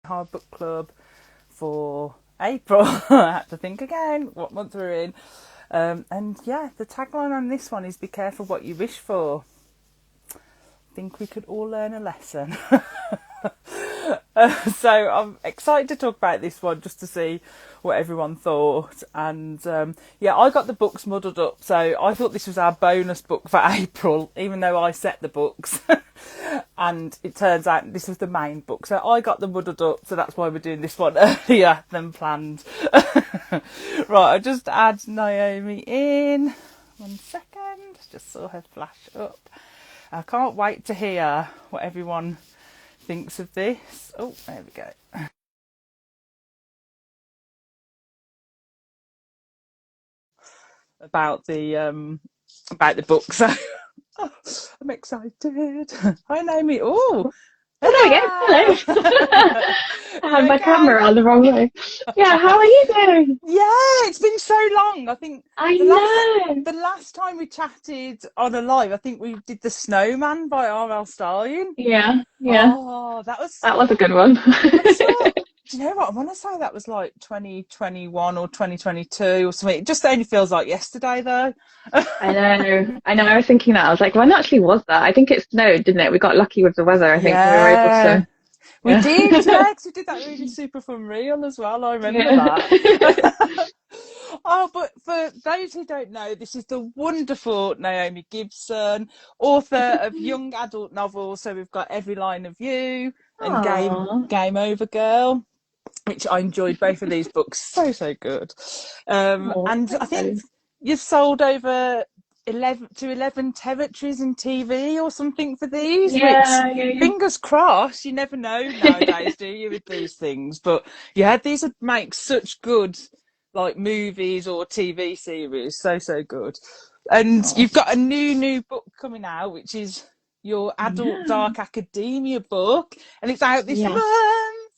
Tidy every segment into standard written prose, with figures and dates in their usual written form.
Hard Book Club for April. I had to think again what month we're in. And yeah, the tagline on this one is "Be careful what you wish for." I think we could all learn a lesson. So I'm excited to talk about this one just to see what everyone thought. And yeah, I got the books muddled up, so I thought this was our bonus book for April, even though I set the books. And it turns out this was the main book, so I got them muddled up, so that's why we're doing this one earlier than planned. Right, I'll just add Naomi in. 1 second, just saw her flash up. I can't wait to hear what everyone thinks of this. Oh, there we go. About the book. So oh, I'm excited. Hi, Naomi. Oh, Oh, there we go. Hello. I had my camera on the wrong way. Yeah, how are you doing? Yeah, it's been so long. I think I know. the last time we chatted on a live, I think we did The Snowman by R.L. Stallion. Yeah. Oh, that was a good one. do you know what? I want to say that was like 2021 or 2022 or something. It just only feels like yesterday, though. I know. I was thinking that. I was like, when actually was that? I think it snowed, didn't it? We got lucky with the weather. I think we were able to. We did, yeah, because we did that really super fun reel as well. I remember that. Oh, but for those who don't know, this is the wonderful Naomi Gibson, author of young adult novels. So we've got Every Line of You and Game Over Girl, which I enjoyed both of these books. So good. And I think you've sold over 11 territories in TV or something for these, which fingers crossed, you never know nowadays, do you, with these things? But yeah, these would make such good like movies or TV series. So good. And you've got a new book coming out, which is your adult dark academia book, and it's out this month.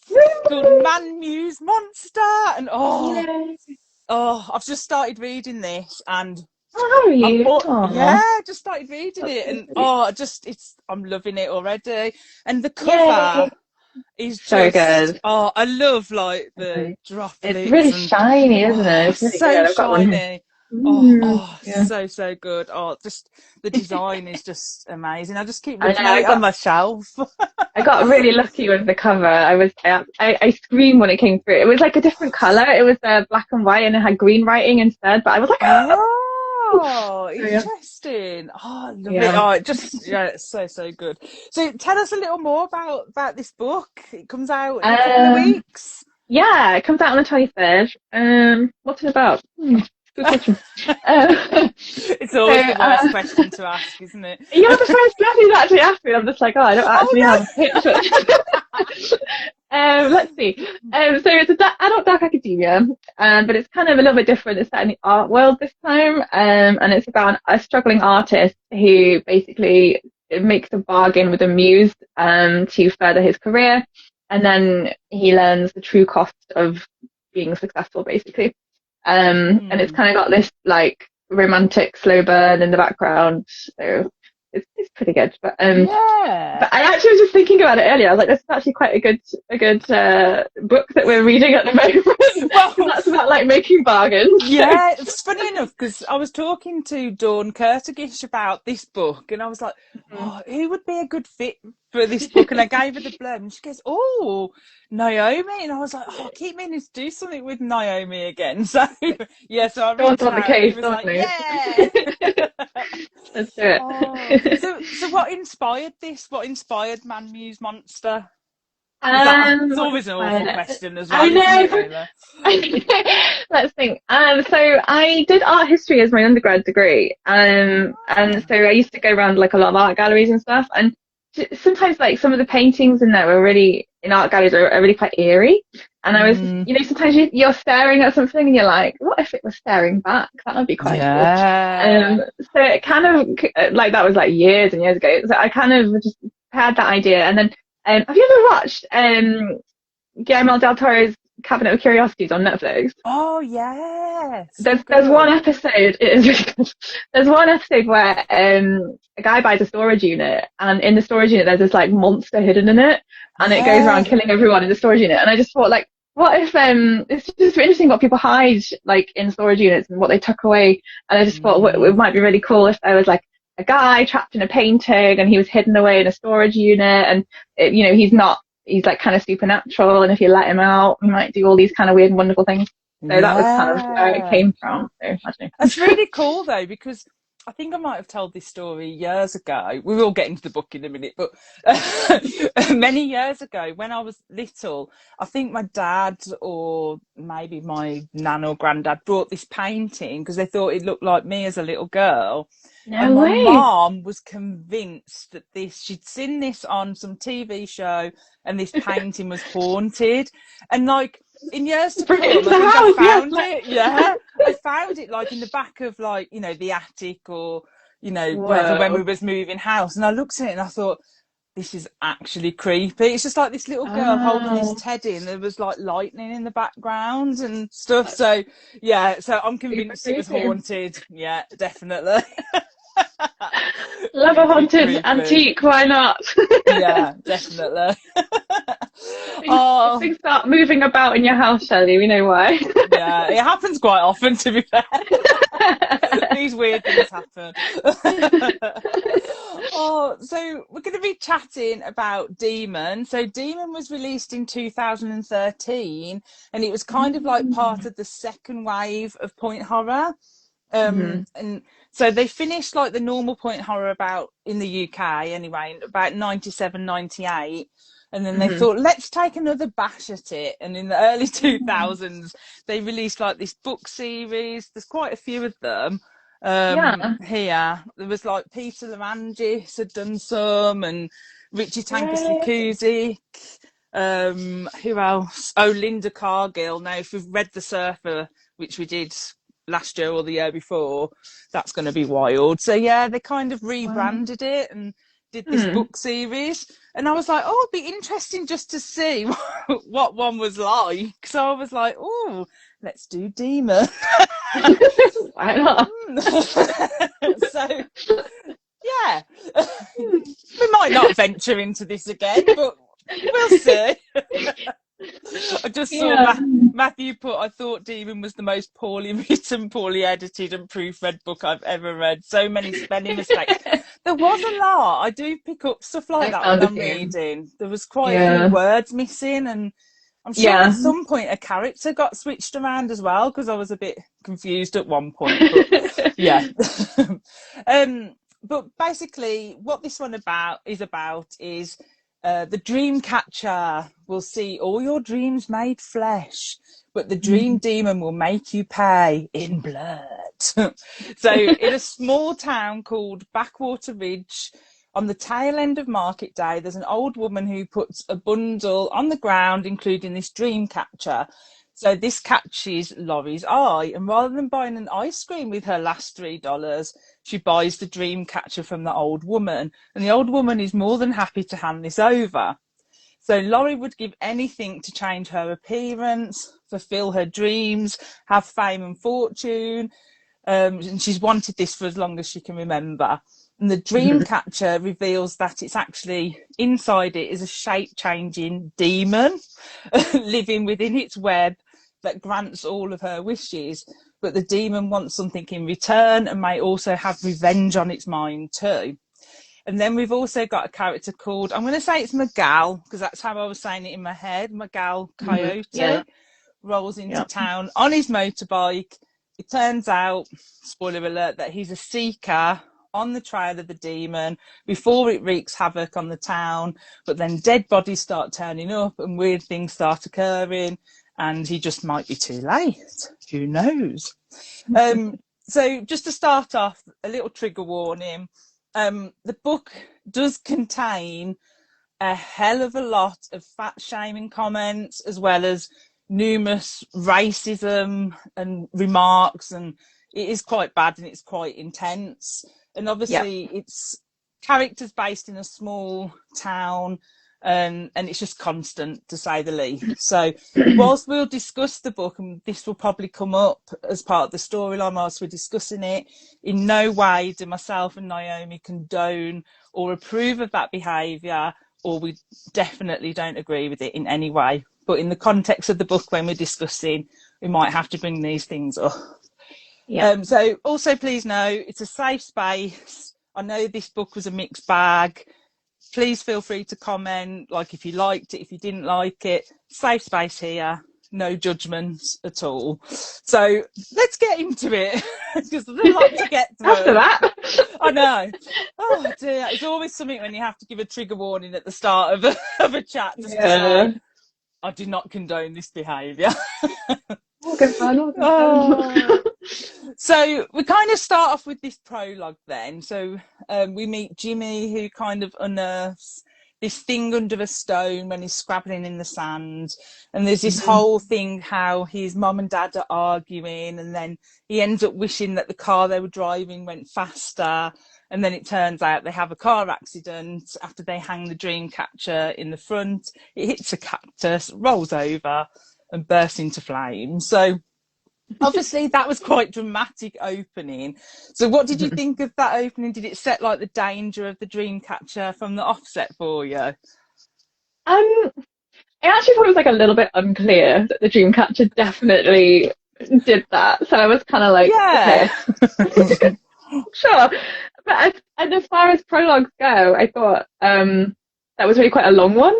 It's called Man Muse Monster, and I've just started reading this, and how are you? Just started reading it, and I'm loving it already. And the cover is just so good. Oh, I love like the droplets. It's really shiny, isn't it? It's really so good. shiny. So good. Oh, just the design is just amazing. I just keep looking at it on my shelf. I got really lucky with the cover. I screamed when it came through. It was like a different colour. It was black and white, and it had green writing instead. But I was like, oh, interesting. Oh, I love it. Oh, it's so good. So tell us a little more about this book. It comes out in a couple of weeks. Yeah, it comes out on the 23rd. What's it about? Good question. It's always the worst question to ask, isn't it? You're the first person who's actually asked me. I'm just like, I don't actually have a picture. Let's see. So it's an adult dark academia, but it's kind of a little bit different. It's set in the art world this time, and it's about a struggling artist who basically makes a bargain with a muse to further his career, and then he learns the true cost of being successful, basically. And it's kind of got this like romantic slow burn in the background, so it's pretty good. But but I actually was just thinking about it earlier. I was like, this is actually quite a good book that we're reading at the moment. Well, that's about like making bargains. Yeah, it's funny enough because I was talking to 𝐁𝐿 about this book, and I was like, who would be a good fit for this book? And I gave her the blurb, and she goes, "Oh, Naomi," and I was like, "Oh, I keep meaning to do something with Naomi again." So yeah, so I read on the case, was like, yeah. Let's do it. So what inspired this? What inspired Man Muse Monster? It's always an awful question as well. I know. Let's think. So I did art history as my undergrad degree, and so I used to go around like a lot of art galleries and stuff, and sometimes like some of the paintings in there were really in art galleries are really quite eerie, and I was sometimes you're staring at something and you're like, what if it was staring back? That would be quite cool. So it kind of like that was like years and years ago, so I kind of just had that idea. And then have you ever watched Guillermo del Toro's Cabinet of Curiosities on Netflix? Oh yeah, so There's one good. episode, it is really good. There's one episode where a guy buys a storage unit, and in the storage unit there's this like monster hidden in it, and it goes around Yeah. killing everyone in the storage unit. And I just thought, like, what if it's just interesting what people hide like in storage units and what they tuck away. And I just thought it might be really cool if there was like a guy trapped in a painting and he was hidden away in a storage unit, and he's like kind of supernatural, and if you let him out he might do all these kind of weird and wonderful things. So that was kind of where it came from. So I don't know. That's really cool though, because I think I might have told this story years ago. We will get into the book in a minute, but many years ago when I was little, I think my dad or maybe my nan or granddad brought this painting because they thought it looked like me as a little girl. No And my way. mom was convinced that she'd seen this on some TV show and this painting was haunted. And like, in years to come, I found it. Yeah, I found it like in the back of like, you know, the attic or, you know, wherever when we was moving house. And I looked at it and I thought, this is actually creepy. It's just like this little girl holding this teddy and there was like lightning in the background and stuff. So yeah, so I'm convinced it was haunted. Yeah, definitely. Love a haunted antique, why not? Yeah, definitely. If things start moving about in your house, Shelley, we know why. Yeah, it happens quite often, to be fair. These weird things happen. So we're going to be chatting about Demon. So Demon was released in 2013, and it was kind of like part of the second wave of point horror. And so they finished like the normal point horror about in the UK anyway, about 97, 98. And then they thought, let's take another bash at it. And in the early 2000s, they released like this book series. There's quite a few of them here. There was like Peter Lamangis had done some, and Richie Tankersley Cusick. Who else? Oh, Linda Cargill. Now, if you've read The Surfer, which we did last year or the year before, that's going to be wild. So yeah, they kind of rebranded it and did this book series, and I was like, oh, it'd be interesting just to see what one was like. So I was like, oh, let's do Demon. Why not? So yeah, we might not venture into this again, but we'll see. I just saw Matthew put, I thought Demon was the most poorly written, poorly edited and proofread book I've ever read. So many spelling mistakes. There was a lot. I do pick up stuff like that when I'm reading. There was quite a few words missing, and I'm sure at some point a character got switched around as well, because I was a bit confused at one point. But yeah. But basically what this one is the Dreamcatcher will see all your dreams made flesh, but the dream demon will make you pay in blood. So in a small town called Backwater Ridge, on the tail end of market day, there's an old woman who puts a bundle on the ground, including this dream catcher. So this catches Laurie's eye, and rather than buying an ice cream with her last $3, she buys the dream catcher from the old woman, and the old woman is more than happy to hand this over. So Laurie would give anything to change her appearance, fulfill her dreams, have fame and fortune, and she's wanted this for as long as she can remember. And the dream catcher reveals that it's actually, inside it is a shape-changing demon living within its web that grants all of her wishes, but the demon wants something in return and may also have revenge on its mind too. And then we've also got a character called, I'm going to say it's Miguel, because that's how I was saying it in my head, Miguel Coyote, rolls into town on his motorbike. It turns out, spoiler alert, that he's a seeker on the trail of the demon before it wreaks havoc on the town, but then dead bodies start turning up and weird things start occurring, and he just might be too late. Who knows? So just to start off, a little trigger warning. The book does contain a hell of a lot of fat shaming comments, as well as numerous racism and remarks, and it is quite bad and it's quite intense. And obviously it's characters based in a small town, and it's just constant, to say the least. So whilst we'll discuss the book, and this will probably come up as part of the storyline whilst we're discussing it, in no way do myself and Naomi condone or approve of that behaviour, or we definitely don't agree with it in any way. But in the context of the book, when we're discussing, we might have to bring these things up. Yeah. So also, please know, it's a safe space. I know this book was a mixed bag. Please feel free to comment, like if you liked it, if you didn't like it. Safe space here, no judgments at all. So let's get into it, because there's a lot to get through. After that. I know. Oh dear, it's always something when you have to give a trigger warning at the start of a chat, just to say, I do not condone this behaviour. So we kind of start off with this prologue then. So we meet Jimmy, who kind of unearths this thing under a stone when he's scrabbling in the sand, and there's this whole thing how his mum and dad are arguing, and then he ends up wishing that the car they were driving went faster, and then it turns out they have a car accident after they hang the Dreamcatcher in the front. It hits a cactus, rolls over and bursts into flames. So obviously that was quite dramatic opening. So what did you think of that opening? Did it set like the danger of the Dreamcatcher from the offset for you? I actually thought it was like a little bit unclear that the Dreamcatcher definitely did that. So I was kind of like, yeah, okay. Sure. But and as far as prologues go, I thought that was really quite a long one.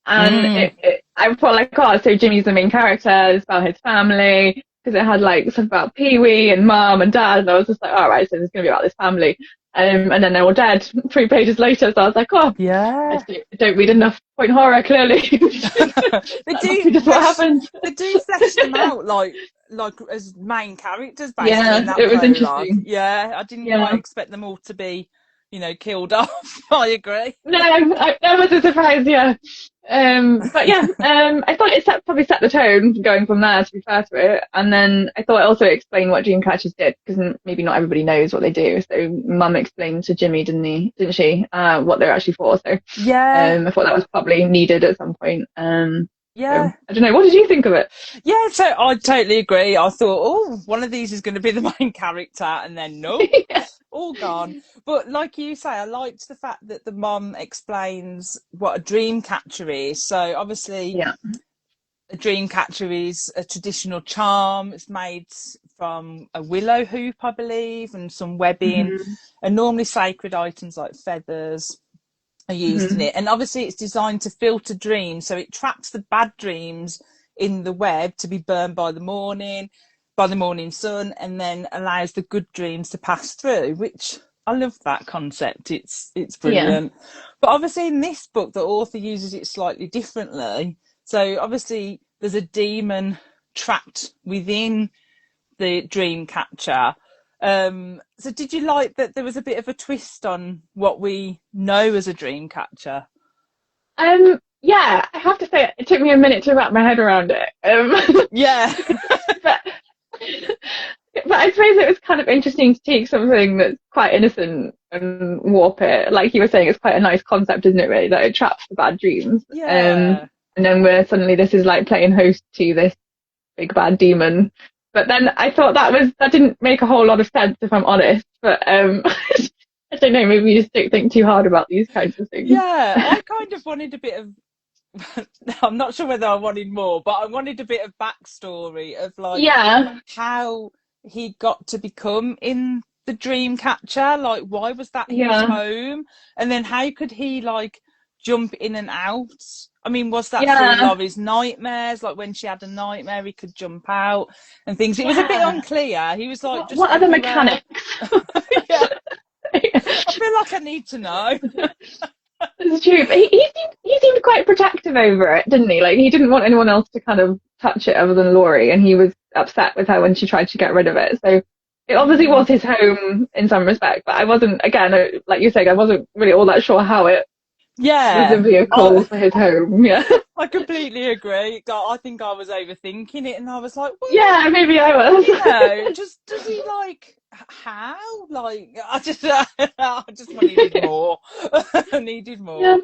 And I felt like, oh, so Jimmy's the main character, it's about his family, because it had like stuff about Pee-wee and mum and dad, and I was just like, all right, so it's going to be about this family. And then they're all dead 3 pages later, so I was like, oh, yeah, I don't read enough point horror, clearly. They do just what happened. They do flesh them out like as main characters, basically. Yeah, in that it was prologue. interesting. Yeah, I didn't quite expect them all to be, killed off. I agree. No, that was a surprise, yeah. But yeah, I thought it probably set the tone going from there, to be fair to it. And then I thought it also explained what Dreamcatchers did, because maybe not everybody knows what they do. So Mum explained to Jimmy, didn't she, what they're actually for. So yeah, I thought that was probably needed at some point. Yeah. So, I don't know. What did you think of it? Yeah, so I totally agree. I thought, oh, one of these is going to be the main character, and then nope, all gone. But like you say, I liked the fact that the mum explains what a dream catcher is. So obviously, a dream catcher is a traditional charm. It's made from a willow hoop, I believe, and some webbing, and normally sacred items like feathers are used in it. And obviously it's designed to filter dreams, so it traps the bad dreams in the web to be burned by the morning sun, and then allows the good dreams to pass through, which I love that concept. It's brilliant. But obviously in this book the author uses it slightly differently. So obviously there's a demon trapped within the dream catcher. So did you like that there was a bit of a twist on what we know as a dream catcher? Yeah, I have to say it took me a minute to wrap my head around it. Yeah. But I suppose it was kind of interesting to take something that's quite innocent and warp it. Like you were saying, it's quite a nice concept, isn't it, really? That it traps the bad dreams. Yeah. And then where suddenly this is like playing host to this big bad demon. But then I thought that didn't make a whole lot of sense, if I'm honest. But I don't know, maybe you just don't think too hard about these kinds of things. Yeah, I kind of wanted a bit of, I'm not sure whether I wanted more, but I wanted a bit of backstory of like how he got to become in the dream catcher. Like, why was that his home? And then how could he like jump in and out? I mean, was that through Laurie's nightmares? Like when she had a nightmare, he could jump out and things. It was a bit unclear. He was like, what are the mechanics? I feel like I need to know. It's true, but he seemed quite protective over it, didn't he? Like he didn't want anyone else to kind of touch it other than Laurie, and he was upset with her when she tried to get rid of it. So it obviously was his home in some respect, but I wasn't, again, like you said, I wasn't really all that sure how it was a vehicle for his home. Yeah, I completely agree. I think I was overthinking it, and I was like, well, yeah, maybe I was. Just does he like how? Like, I just needed more. I needed more. Yeah.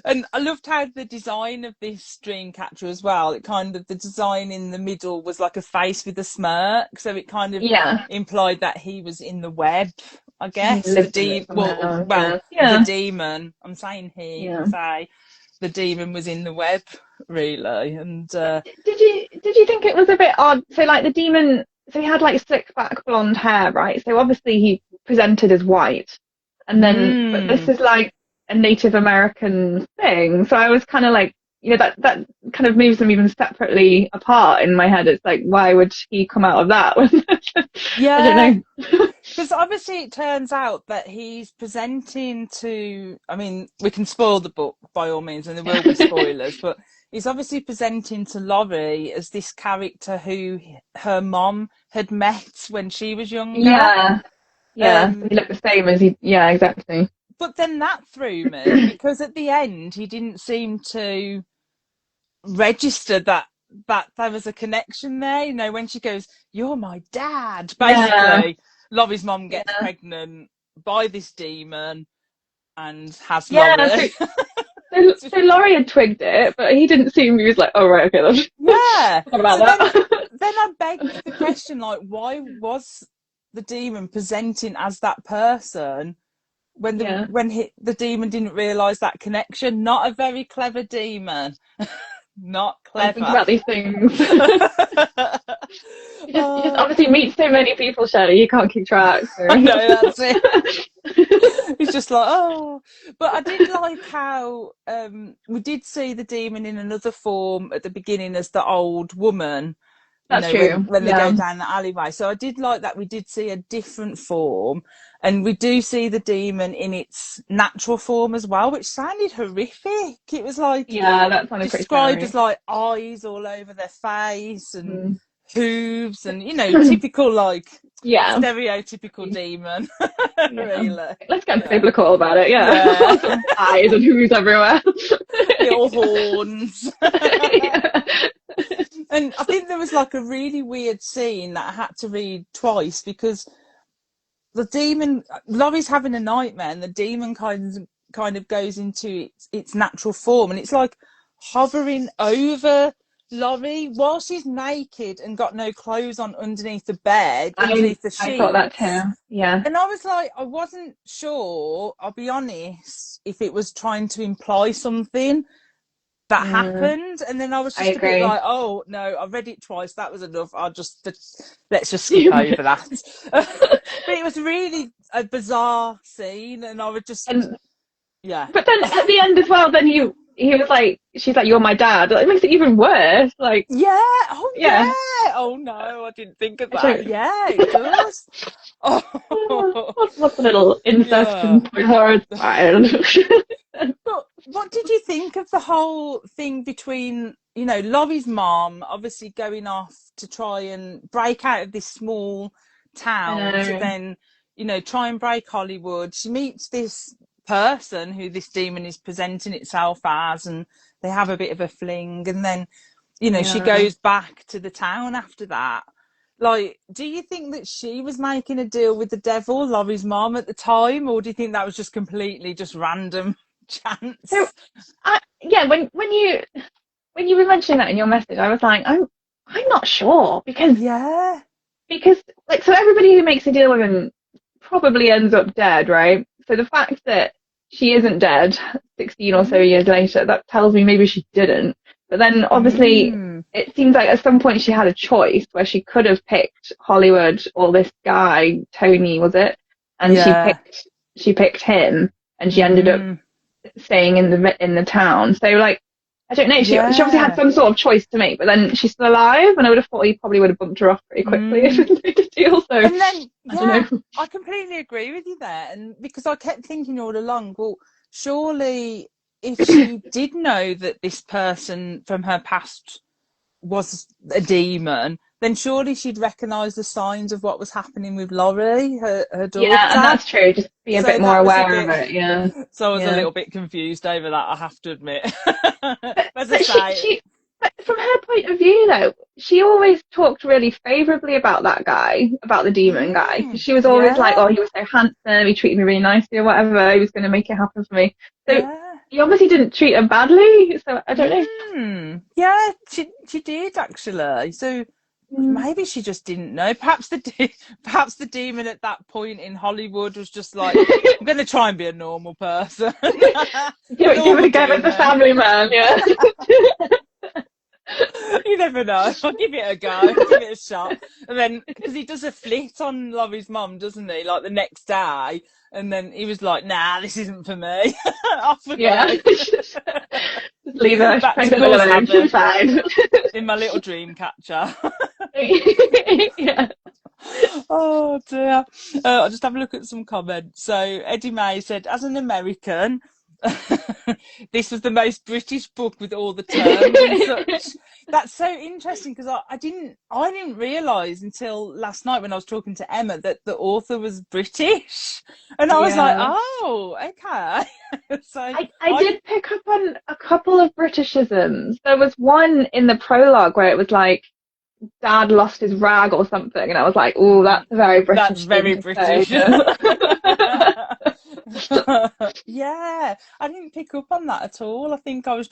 And I loved how the design of this Dreamcatcher as well, it kind of, the design in the middle was like a face with a smirk. So it kind of Yeah. implied that he was in the web, I He guess. lived in it somehow. Yeah. The demon. I'm saying he, Yeah. say the demon was in the web, really. And Did you think it was a bit odd? So like the demon, so he had like slick back blonde hair, right? So obviously he presented as white, and then but this is like a Native American thing. So I was kind of like, you know, that kind of moves them even separately apart in my head. It's like, why would he come out of that? yeah, I don't know. because obviously it turns out that he's presenting to, I mean, we can spoil the book by all means, and there will be spoilers, but he's obviously presenting to Laurie as this character who her mom had met when she was younger. Yeah. Yeah. He looked the same as he, yeah, exactly. But then that threw me because at the end he didn't seem to register that there was a connection there. You know, when she goes, "You're my dad," basically, Laurie's mom gets pregnant by this demon and has Laurie. So Laurie had twigged it, but he didn't seem. He was like, "Oh right, okay, then." Yeah. About that. Then I begged the question, like, why was the demon presenting as that person when the demon didn't realise that connection? Not a very clever demon. Not clever. Think about these things. You just obviously meet so many people, Shelley, you can't keep track. So. I know, that's it. It's just like, oh. But I did like how we did see the demon in another form at the beginning as the old woman. That's true. When they go down the alleyway. So I did like that we did see a different form, and we do see the demon in its natural form as well, which sounded horrific. It was like, that sounded described as like eyes all over their face and hooves and, you know, typical like stereotypical demon. Really. Let's get biblical about it, eyes and hooves everywhere. Little horns. And I think there was like a really weird scene that I had to read twice because the demon, Laurie's having a nightmare and the demon kind of goes into its natural form, and it's like hovering over Laurie while she's naked and got no clothes on underneath the bed, underneath the sheets. I thought that too, yeah. And I was like, I wasn't sure, I'll be honest, if it was trying to imply something that happened, and then I was just a bit like, oh no, I read it twice, that was enough, let's just skip over that. But it was really a bizarre scene, and I would just but then at the end as well, then he was like, she's like, "You're my dad." It makes it even worse, like oh no, I didn't think of that. It does. What's a little incest and horror? But what did you think of the whole thing between, you know, Laurie's mom obviously going off to try and break out of this small town to then, you know, try and break Hollywood? She meets this person who this demon is presenting itself as, and they have a bit of a fling, and then, you know, she goes back to the town after that. Like, do you think that she was making a deal with the devil, Laurie's mom, at the time, or do you think that was just completely just random chance? So, when you were mentioning that in your message, I was like, I'm not sure because like, so everybody who makes a deal with him probably ends up dead, right? So the fact that she isn't dead 16 or so years later, that tells me maybe she didn't. But then obviously it seems like at some point she had a choice where she could have picked Hollywood or this guy, Tony, was it? And she picked him, and she ended up staying in the town. So like, I don't know, she obviously had some sort of choice to make, but then she's still alive, and I would have thought he probably would have bumped her off pretty quickly if it made a deal. So and then I don't know. I completely agree with you there, and because I kept thinking all along, well, surely if she did know that this person from her past was a demon, then surely she'd recognise the signs of what was happening with Laurie, her daughter. Yeah, and that's true. Just be a bit more aware of it. Yeah. So I was a little bit confused over that, I have to admit. As I say, but from her point of view, though, she always talked really favourably about that guy, about the demon guy. She was always like, oh, he was so handsome, he treated me really nicely or whatever, he was going to make it happen for me. So he obviously didn't treat her badly, so I don't know. Yeah, she did actually. So maybe she just didn't know. Perhaps the demon at that point in Hollywood was just like, I'm going to try and be a normal person. Give it a go with the family man, yeah. You never know. I'll give it a go, give it a shot. And then, because he does a flit on Laurie's mum, doesn't he? Like the next day. And then he was like, nah, this isn't for me. Off we go. Just leave her pregnant alone. She's fine. In my little Dreamcatcher. Yeah. Oh dear. I'll just have a look at some comments. So Eddie May said, as an American, this was the most British book with all the terms and such. That's so interesting because I didn't realise until last night when I was talking to Emma that the author was British, and I was like, oh, okay. So I did pick up on a couple of Britishisms. There was one in the prologue where it was like, Dad lost his rag or something, and I was like, oh, that's very British. That's very British. Yeah, I didn't pick up on that at all. I think I was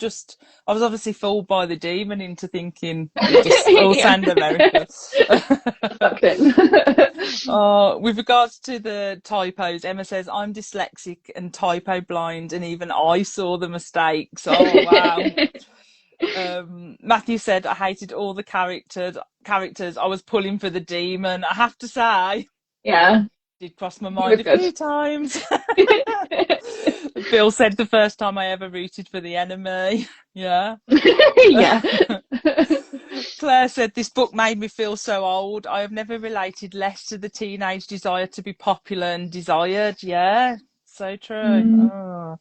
obviously fooled by the demon into thinking it just all sound American. With regards to the typos, Emma says, I'm dyslexic and typo blind, and even I saw the mistakes. Oh, wow. Matthew said, I hated all the characters. I was pulling for the demon. I have to say. Yeah. Did cross my mind a few times. Bill said the first time I ever rooted for the enemy. Yeah. Yeah. Claire said this book made me feel so old. I have never related less to the teenage desire to be popular and desired. Yeah, so true.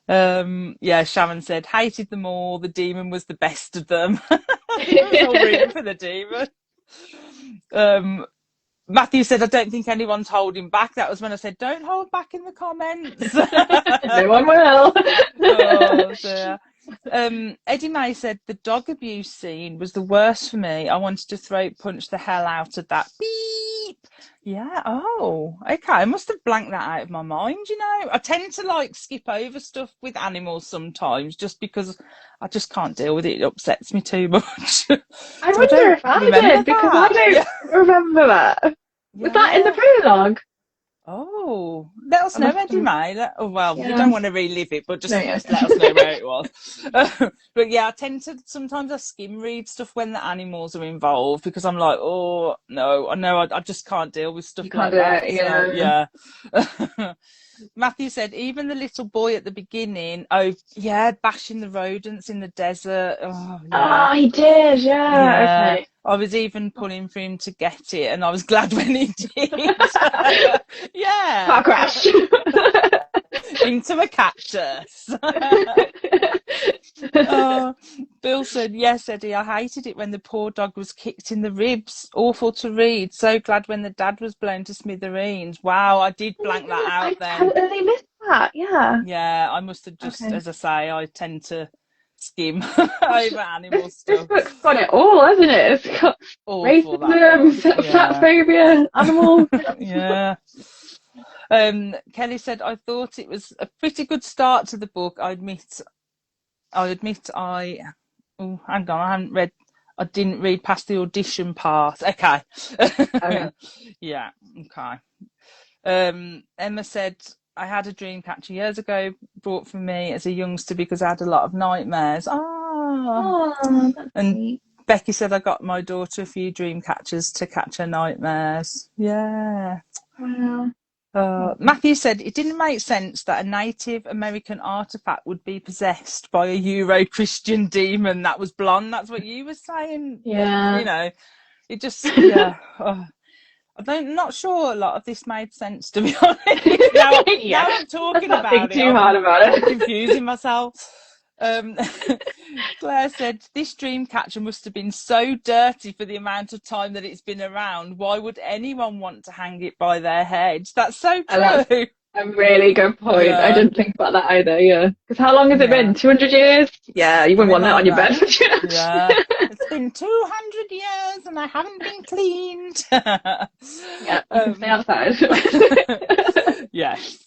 Yeah, Sharon said hated them all. The demon was the best of them. I was all rooting for the demon. Matthew said, I don't think anyone's holding back. That was when I said, don't hold back in the comments. No one will. Oh, dear. Eddie May said, the dog abuse scene was the worst for me. I wanted to throat punch the hell out of that. Beep. Yeah, oh, okay. I must have blanked that out of my mind, you know. I tend to like skip over stuff with animals sometimes just because I just can't deal with it. It upsets me too much. I wonder if I did, because I don't remember that. Was that in the prologue? Oh, let us know, Eddie May. We don't want to relive it, but just let us know where it was. But yeah, I tend to sometimes I skim read stuff when the animals are involved because I'm like, oh no, I know I just can't deal with stuff like that. Yeah. Matthew said, even the little boy at the beginning, bashing the rodents in the desert. Oh, he did, yeah. Okay. I was even pulling for him to get it, and I was glad when he did. Yeah. Car crash. Into a cactus. Bill said, yes, Eddie, I hated it when the poor dog was kicked in the ribs. Awful to read. So glad when the dad was blown to smithereens. Wow, I did blank that out then. I totally missed that, yeah. Yeah, I must have just, as I say, I tend to skim over animal stuff. This book's got it all, hasn't it? It's got racism, fat phobia, animals. Yeah. Kelly said, I thought it was a pretty good start to the book. I admit I didn't read past the audition part. Okay. Yeah, okay. Emma said, I had a Dreamcatcher years ago, bought for me as a youngster because I had a lot of nightmares. Oh, that's and sweet. Becky said, I got my daughter a few Dreamcatchers to catch her nightmares. Yeah. Wow. Matthew said it didn't make sense that a Native American artifact would be possessed by a Euro-Christian demon that was blonde. That's what you were saying. Yeah. You know, it just, yeah. I'm not sure a lot of this made sense, to be honest. Now I'm talking about it. Too hard about it. I'm confusing myself. Claire said, this Dreamcatcher must have been so dirty for the amount of time that it's been around. Why would anyone want to hang it by their head? That's so true. A really good point. Yeah. I didn't think about that either, yeah. Because how long has it been? 200 years? Yeah, you wouldn't want that on your bed. Yeah. It's been 200 years and I haven't been cleaned. Yeah, you can stay outside. Yes.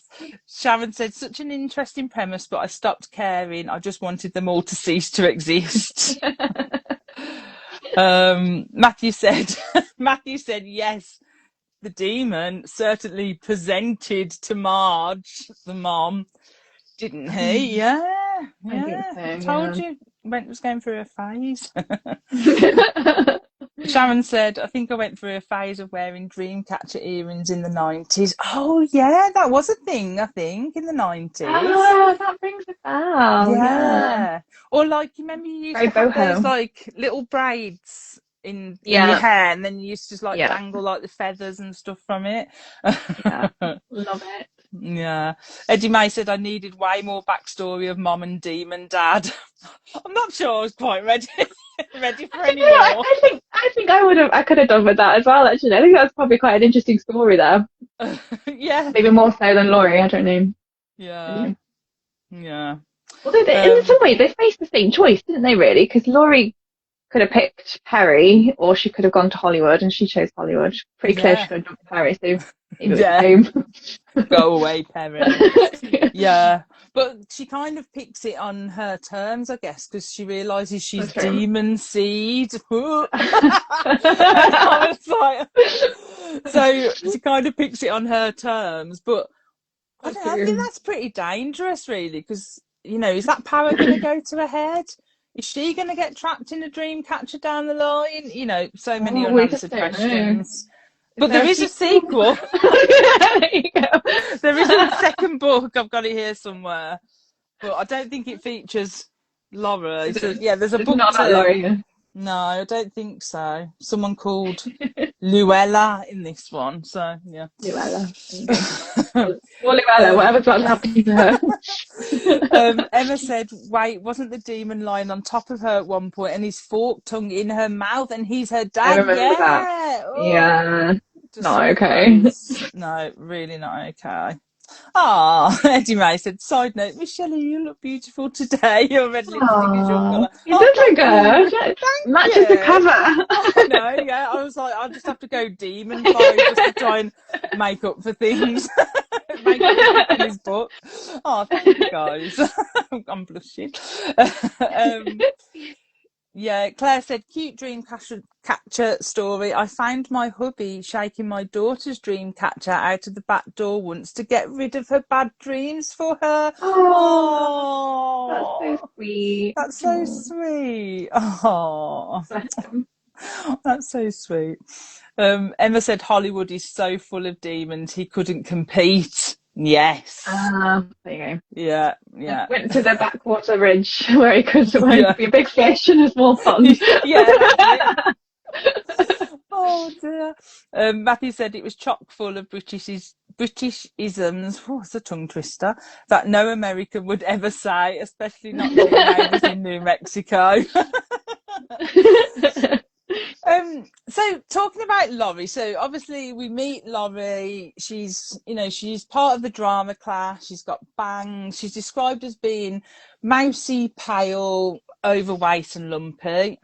Sharon said, such an interesting premise, but I stopped caring. I just wanted them all to cease to exist. Matthew said, yes, the demon certainly presented to Marge, the mom, didn't he? Yeah, I think so, I told yeah. you, was going through a phase. Sharon said, I think I went through a phase of wearing Dreamcatcher earrings in the 90s. Oh, yeah, that was a thing, I think, in the 90s. Oh, that rings a bell. Yeah. Or like, you remember you used Very to have boho. those like little braids in your hair, and then you used to just like dangle like the feathers and stuff from it. Yeah, love it. Yeah. Eddie May said, I needed way more backstory of mom and demon dad. I'm not sure I was quite ready for any more. I think I could have done with that as well, actually. I think that's probably quite an interesting story there. Yeah. Maybe more so than Laurie, I don't know. Yeah. Yeah. Although in some way they faced the same choice, didn't they, really? Because Laurie could have picked Perry, or she could have gone to Hollywood, and she chose Hollywood. Pretty clear she could have jumped Perry, so maybe it was Go away, Perry. Yeah. But she kind of picks it on her terms, I guess, because she realises she's demon seed. So she kind of picks it on her terms, but I think that's pretty dangerous, really, because, you know, is that power going to go to her head? Is she going to get trapped in a dream catcher down the line? You know, so many unanswered questions. But there is a sequel. There you go. There is a second book. I've got it here somewhere, but I don't think it features Laura. So, yeah, there's a book. Not that Laura. No, I don't think so. Someone called Luella in this one. So yeah. Luella. Or Luella, whatever's about to happen to her. Emma said, wait, wasn't the demon lying on top of her at one point and his forked tongue in her mouth and he's her dad? I remember that. Oh, yeah. Not okay. No, really not okay. Eddie May said, side note, Michelle, you look beautiful today. Your red lipstick is your colour. You did look good. Matches the cover. I know, yeah. I was like, I'll just have to go demon vibe just to try and make up for things. Make up in his book. Oh, thank you guys. I'm blushing. Yeah, Claire said, cute Dreamcatcher story. I found my hubby shaking my daughter's Dreamcatcher out of the back door once to get rid of her bad dreams for her. Oh, that's so sweet. That's so sweet. Oh, that's so sweet. Emma said, Hollywood is so full of demons, he couldn't compete. Yes. There you go. Yeah. Went to the Backwater Ridge where he could be a big fish in a small pond. Yeah. Oh dear. Matthew said it was chock full of British isms. Oh, it's a tongue twister that no American would ever say, especially not the neighbours in New Mexico. So talking about Laurie, so obviously we meet Laurie. She's part of the drama class. She's got bangs. She's described as being mousy, pale, overweight and lumpy.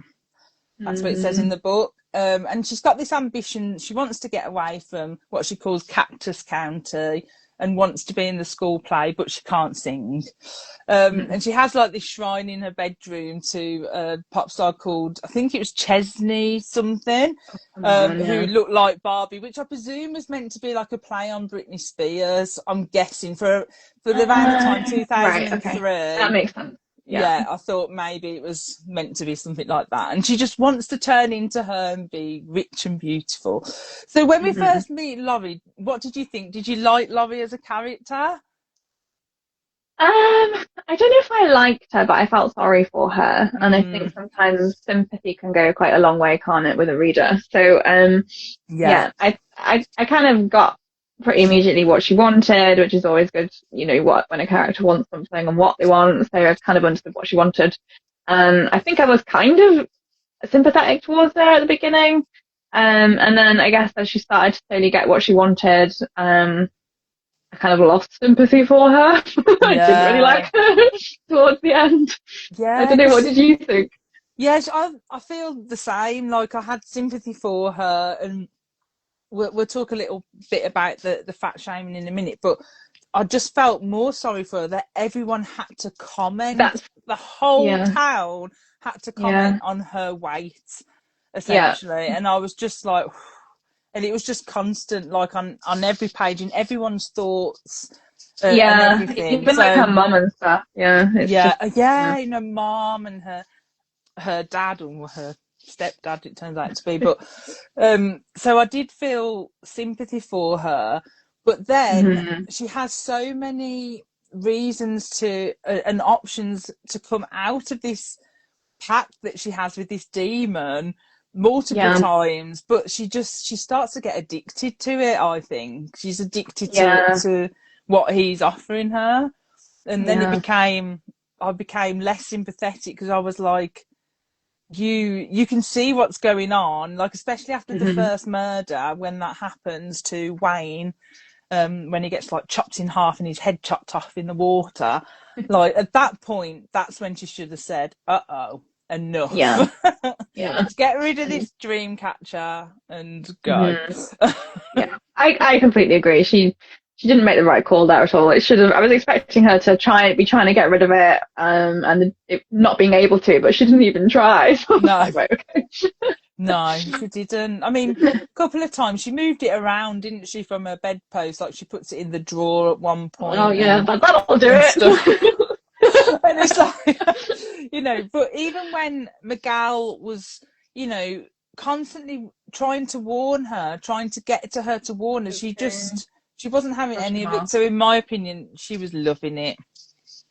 That's what it says in the book. And she's got this ambition. She wants to get away from what she calls Cactus County and wants to be in the school play, but she can't sing. And she has like this shrine in her bedroom to a pop star called, I think it was 𝐏𝐨𝐬𝐧𝐭 something, who looked like Barbie, which I presume was meant to be like a play on Britney Spears, I'm guessing, for the around the time 2003. Right, okay. That makes sense. Yeah, I thought maybe it was meant to be something like that. And she just wants to turn into her and be rich and beautiful. So when we first meet Laurie, what did you think? Did you like Laurie as a character? I don't know if I liked her, but I felt sorry for her. And I think sometimes sympathy can go quite a long way, can't it, with a reader? So, I kind of got pretty immediately what she wanted, which is always good, you know, when a character wants something and what they want. So I kind of understood what she wanted. I think I was kind of sympathetic towards her at the beginning. And then I guess as she started to slowly get what she wanted, I kind of lost sympathy for her. I didn't really like her towards the end. Yeah. I don't know, what did you think? Yes, I feel the same. Like I had sympathy for her, and we'll talk a little bit about the fat shaming in a minute. But I just felt more sorry for her that everyone had to comment. That's The whole yeah, town had to yeah, comment on her weight, yeah, essentially, and I was just like, and it was just constant, like on every page, in everyone's thoughts and yeah. everything. Even like her So mum and stuff. Yeah, it's yeah, just yeah, yeah, mom and her dad or her stepdad it turns out to be, but so I did feel sympathy for her, but then hmm she has so many reasons to and options to come out of this pact that she has with this demon multiple yeah, times, but she starts to get addicted to it. I think she's addicted yeah, to what he's offering her, and then yeah. I became less sympathetic because I was like, you can see what's going on, like especially after the hmm first murder when that happens to Wayne, when he gets like chopped in half and his head chopped off in the water. Like at that point, that's when she should have said, "Uh-oh, enough. Yeah, yeah. Let's get rid of this dream catcher and go." hmm Yeah, I completely agree. She didn't make the right call there at all. It should have. I was expecting her to be trying to get rid of it, and it not being able to, but she didn't even try. So I was No, like, right, okay. no, she didn't. I mean, a couple of times she moved it around, didn't she, from her bedpost? Like she puts it in the drawer at one Oh point yeah, that'll do and stuff. it. And it's like, but even when Miguel was, constantly trying to warn her, trying to get to her to warn her, Okay. she wasn't having Brush any him of it. off. So in my opinion, she was loving it.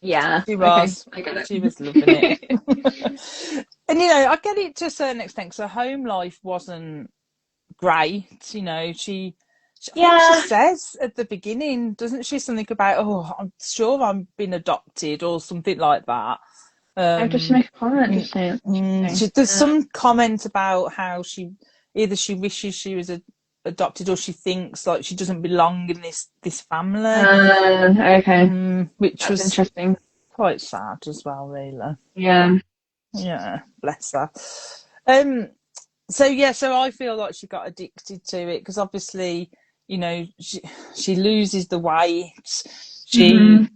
Yeah. She Okay, was. I get She was loving it. it. And I get it to a certain extent because her home life wasn't great. I think she Yeah. says at the beginning, doesn't she, something about, oh, I'm sure I'm been adopted or something like that. Oh, does she make a comment? Does Mm, she? Interesting. there's some comment about how she wishes she was adopted or she thinks like she doesn't belong in this family, Okay. which That's was interesting. quite sad as well, really. Yeah. Yeah, bless her. Um, so I feel like she got addicted to it because obviously, she loses the weight. hmm She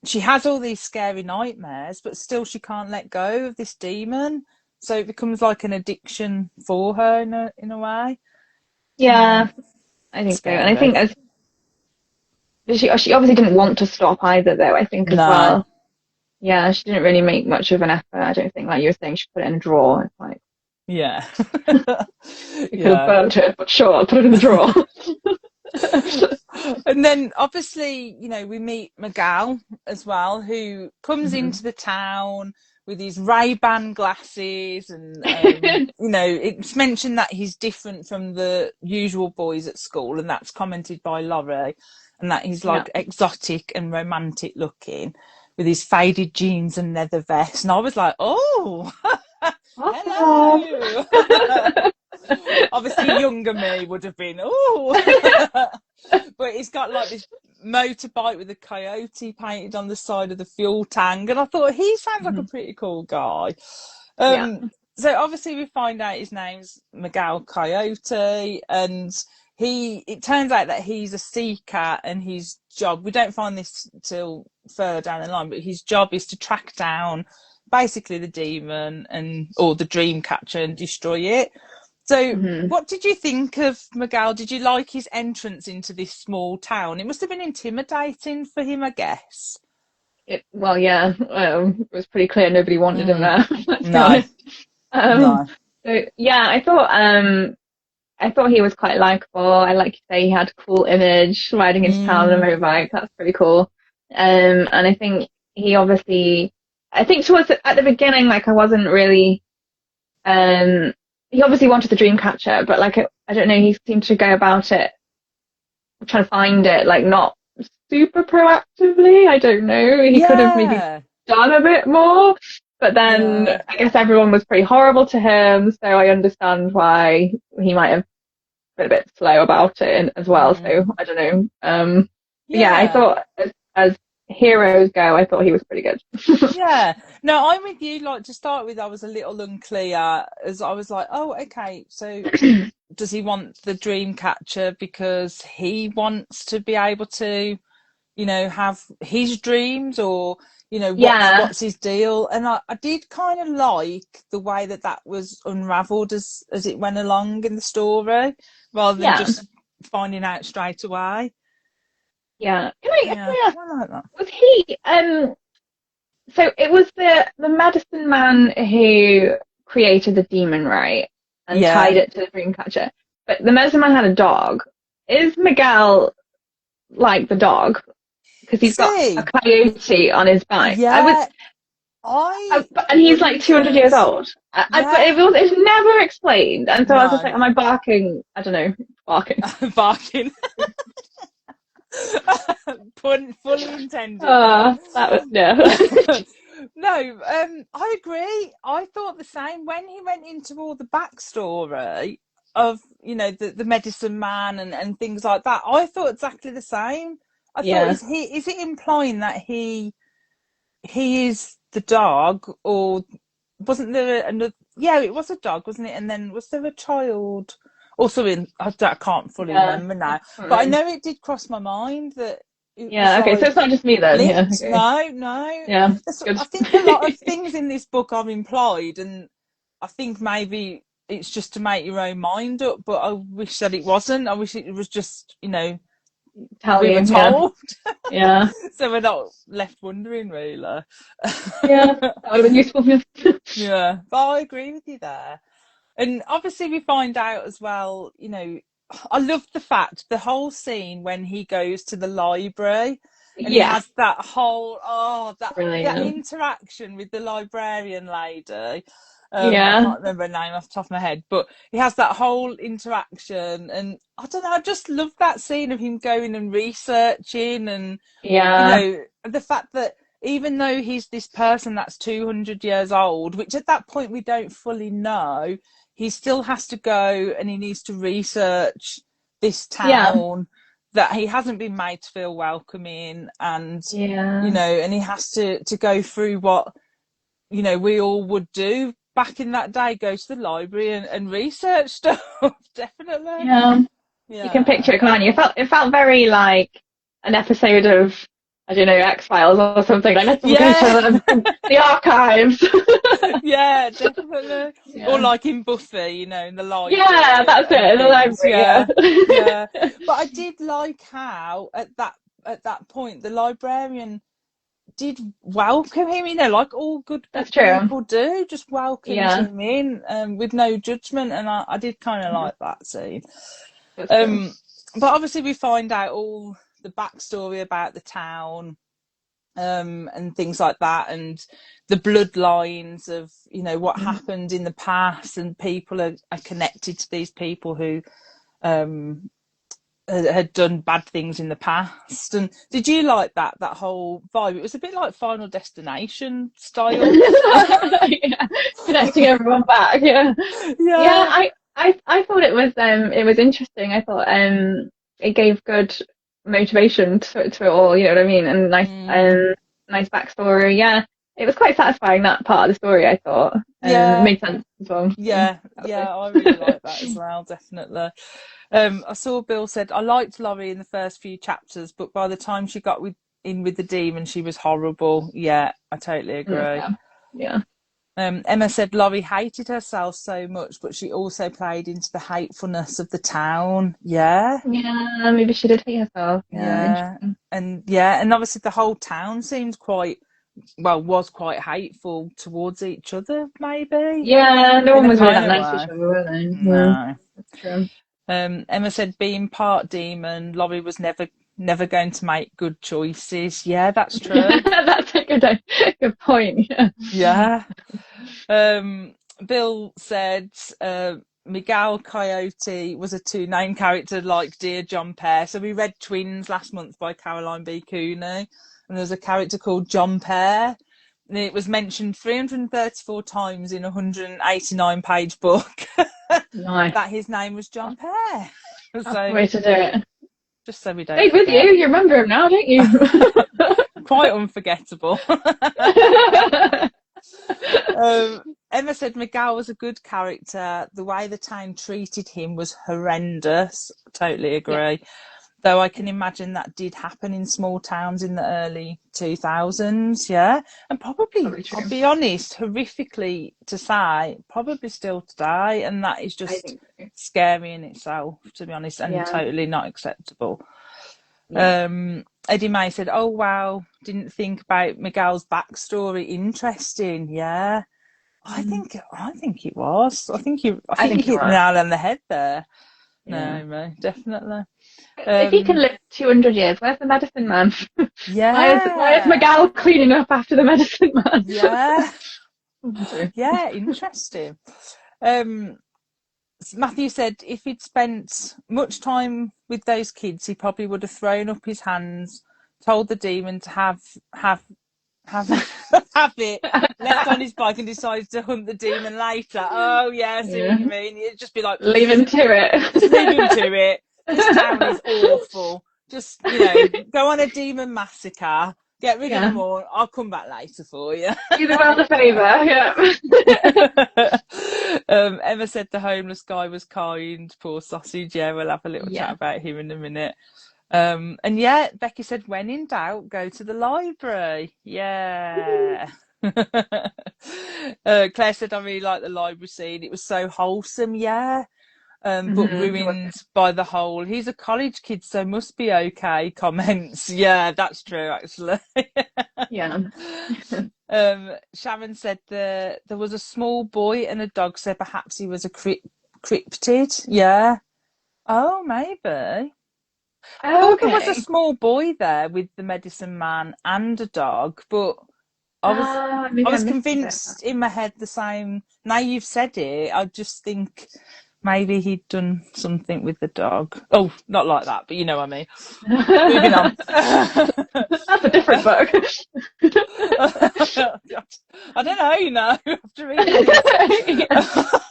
she has all these scary nightmares, but still she can't let go of this demon. So it becomes like an addiction for her in a way. Yeah, Yeah, I think so. And I scary. think as she obviously didn't want to stop either, though. I think as No, well. Yeah, she didn't really make much of an effort. I don't think, like you were saying, she put it in a drawer. It's like yeah, you could have yeah. burnt it, but sure, I'll put it in the drawer. And then obviously, we meet Miguel as well, who comes hmm into the town with his Ray-Ban glasses, and it's mentioned that he's different from the usual boys at school, and that's commented by Laurie, and that he's Yeah. like exotic and romantic looking with his faded jeans and leather vest. And I was like, oh, Oh. hello. Obviously, younger me would have been, oh. But he's got like this motorbike with a coyote painted on the side of the fuel tank, and I thought he sounds like a Mhm. pretty cool guy. Yeah. So obviously we find out his name's Miguel Coyote, and it turns out that he's a seeker, and his job, we don't find this till further down the line, but his job is to track down basically the demon or the dream catcher and destroy it. So, hmm what did you think of Miguel? Did you like his entrance into this small town? It must have been intimidating for him, I guess. Well, yeah. It was pretty clear nobody wanted him Mm, there. Let's be no, honest. Um, no. so yeah, I thought he was quite likable. I like you say he had a cool image riding into town on a Mm, motorbike. That's pretty cool. And I think he obviously, I think towards at the beginning, like I wasn't really, um, he obviously wanted the dream catcher, but like I don't know, he seemed to go about it trying to find it, like not super proactively. I don't know. He could have maybe yeah, done a bit more. But then yeah, I guess everyone was pretty horrible to him, so I understand why he might have been a bit slow about it as well. mm, So I don't know. Yeah, I yeah. thought as heroes go, I thought he was pretty good. Yeah, no, I'm with you. Like, to start with, I was a little unclear, as I was like, oh, okay, so does he want the Dreamcatcher because he wants to be able to, you know, have his dreams, or, you know, what's his deal? And I did kind of like the way that was unravelled as it went along in the story, rather than just finding out straight away. Yeah. Can I ask, I like that. was he so it was the medicine man who created the demon, right? And tied it to the Dreamcatcher. But the medicine man had a dog. Is Miguel like the dog? Because he's got a coyote on his back. Yeah. And he's like 200 years old. But it's never explained. And so I was just like, am I barking? I don't know. Barking. Barking. Pun fully intended. That was No, I agree. I thought the same when he went into all the backstory of, you know, the medicine man and things like that. I thought exactly the same. I thought, is it implying that he is the dog, or wasn't there another? Yeah, it was a dog, wasn't it? And then was there a child? Also, I can't fully remember now, but I know it did cross my mind that. Okay, so it's not just me then. No. Yeah, I think a lot of things in this book are implied, and I think maybe it's just to make your own mind up. But I wish that it wasn't. I wish it was just, you know, we were told. Yeah. So we're not left wondering, really. That would have been useful. Yeah, but I agree with you there. And obviously we find out as well, you know, I love the fact, the whole scene when he goes to the library and he has that whole, that interaction with the librarian lady. I can't remember her name off the top of my head, but he has that whole interaction, and I don't know, I just love that scene of him going and researching, and you know, the fact that even though he's this person that's 200 years old, which at that point we don't fully know, he still has to go and he needs to research this town that he hasn't been made to feel welcome in, and you know, and he has to go through what, you know, we all would do back in that day, go to the library and research stuff. Definitely. You can picture it, can't you? It felt very like an episode of, I don't know, X-Files or something. Like, let's go to the archives. Yeah, definitely. Or like in Buffy, you know, in the library. Yeah, that's it, in the library. Yeah. But I did like how at that point the librarian did welcome him, you know, like all good people do, just welcome him in with no judgment, and I did kind of like that scene. But obviously we find out all the backstory about the town, and things like that, and the bloodlines of, you know, what happened in the past, and people are connected to these people who had done bad things in the past. And did you like that whole vibe? It was a bit like Final Destination style. Connecting everyone back. I thought it was interesting. I thought it gave good motivation to it all, you know what I mean, and nice backstory. It was quite satisfying, that part of the story, I thought. It made sense as well. I really like that as well, definitely. I saw Bill said, I liked Laurie in the first few chapters, but by the time she got in with the demon, she was horrible. Yeah, I totally agree. Emma said Laurie hated herself so much, but she also played into the hatefulness of the town. Maybe she did hate herself. And obviously the whole town seemed was quite hateful towards each other, maybe. No one was really that nice to each other, were they? No. That's true. Emma said being part demon, Laurie was never going to make good choices. Yeah, that's true. That's a good point. Bill said Miguel Coyote was a two-name character like Dear John Pear. So we read Twins last month by Caroline B. Cooney, and there was a character called John Pear. And it was mentioned 334 times in a 189-page book. Nice. That his name was John Pear. That's the way to do it. Just so we don't Stay with you. You remember him now, don't you? quite unforgettable. Emma said Miguel was a good character. The way the town treated him was horrendous. Totally agree. Though I can imagine that did happen in small towns in the early 2000s, and probably I'll be honest, horrifically to say, probably still today, and that is just scary in itself, to be honest, and totally not acceptable. Eddie May said, "Oh wow, didn't think about Miguel's backstory. Interesting, yeah." I think it was. I think you hit the nail on the head there. No, definitely. If he can live 200 years, where's the medicine man? Yeah. Why is Miguel cleaning up after the medicine man? Yeah. Yeah, interesting. Matthew said if he'd spent much time with those kids, he probably would have thrown up his hands, told the demon to have it, left on his bike and decided to hunt the demon later. Oh yeah, I see what you mean. You'd just be like, leave him to it. Just leave him to it. This town is awful. Just, go on a demon massacre. Get rid of them all. I'll come back later for you. Do the world a favour, Emma said the homeless guy was kind. Poor sausage. Yeah, we'll have a little chat about him in a minute. And Becky said, when in doubt, go to the library. Yeah. Claire said, I really like the library scene. It was so wholesome, but ruined by the whole he's a college kid so must be okay comments. Yeah, that's true actually. Sharon said there was a small boy and a dog, so perhaps he was a cryptid. Oh, maybe. There was a small boy there with the medicine man and a dog, but I was convinced in my head the same. Now you've said it, I just think maybe he'd done something with the dog. Oh, not like that, but you know what I mean. Moving on. That's a different book. I don't know, after reading it.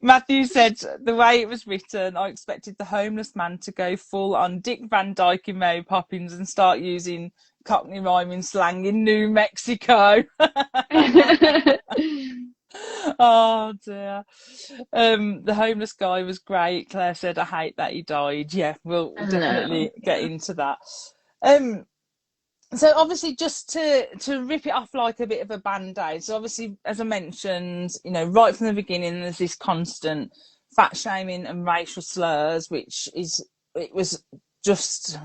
Matthew said, the way it was written, I expected the homeless man to go full on Dick Van Dyke in Mary Poppins and start using Cockney rhyming slang in New Mexico. Oh dear. The homeless guy was great. Claire said, I hate that he died. Yeah, we'll definitely get into that. So obviously just to rip it off like a bit of a band-aid, so obviously as I mentioned, right from the beginning there's this constant fat shaming and racial slurs, it was just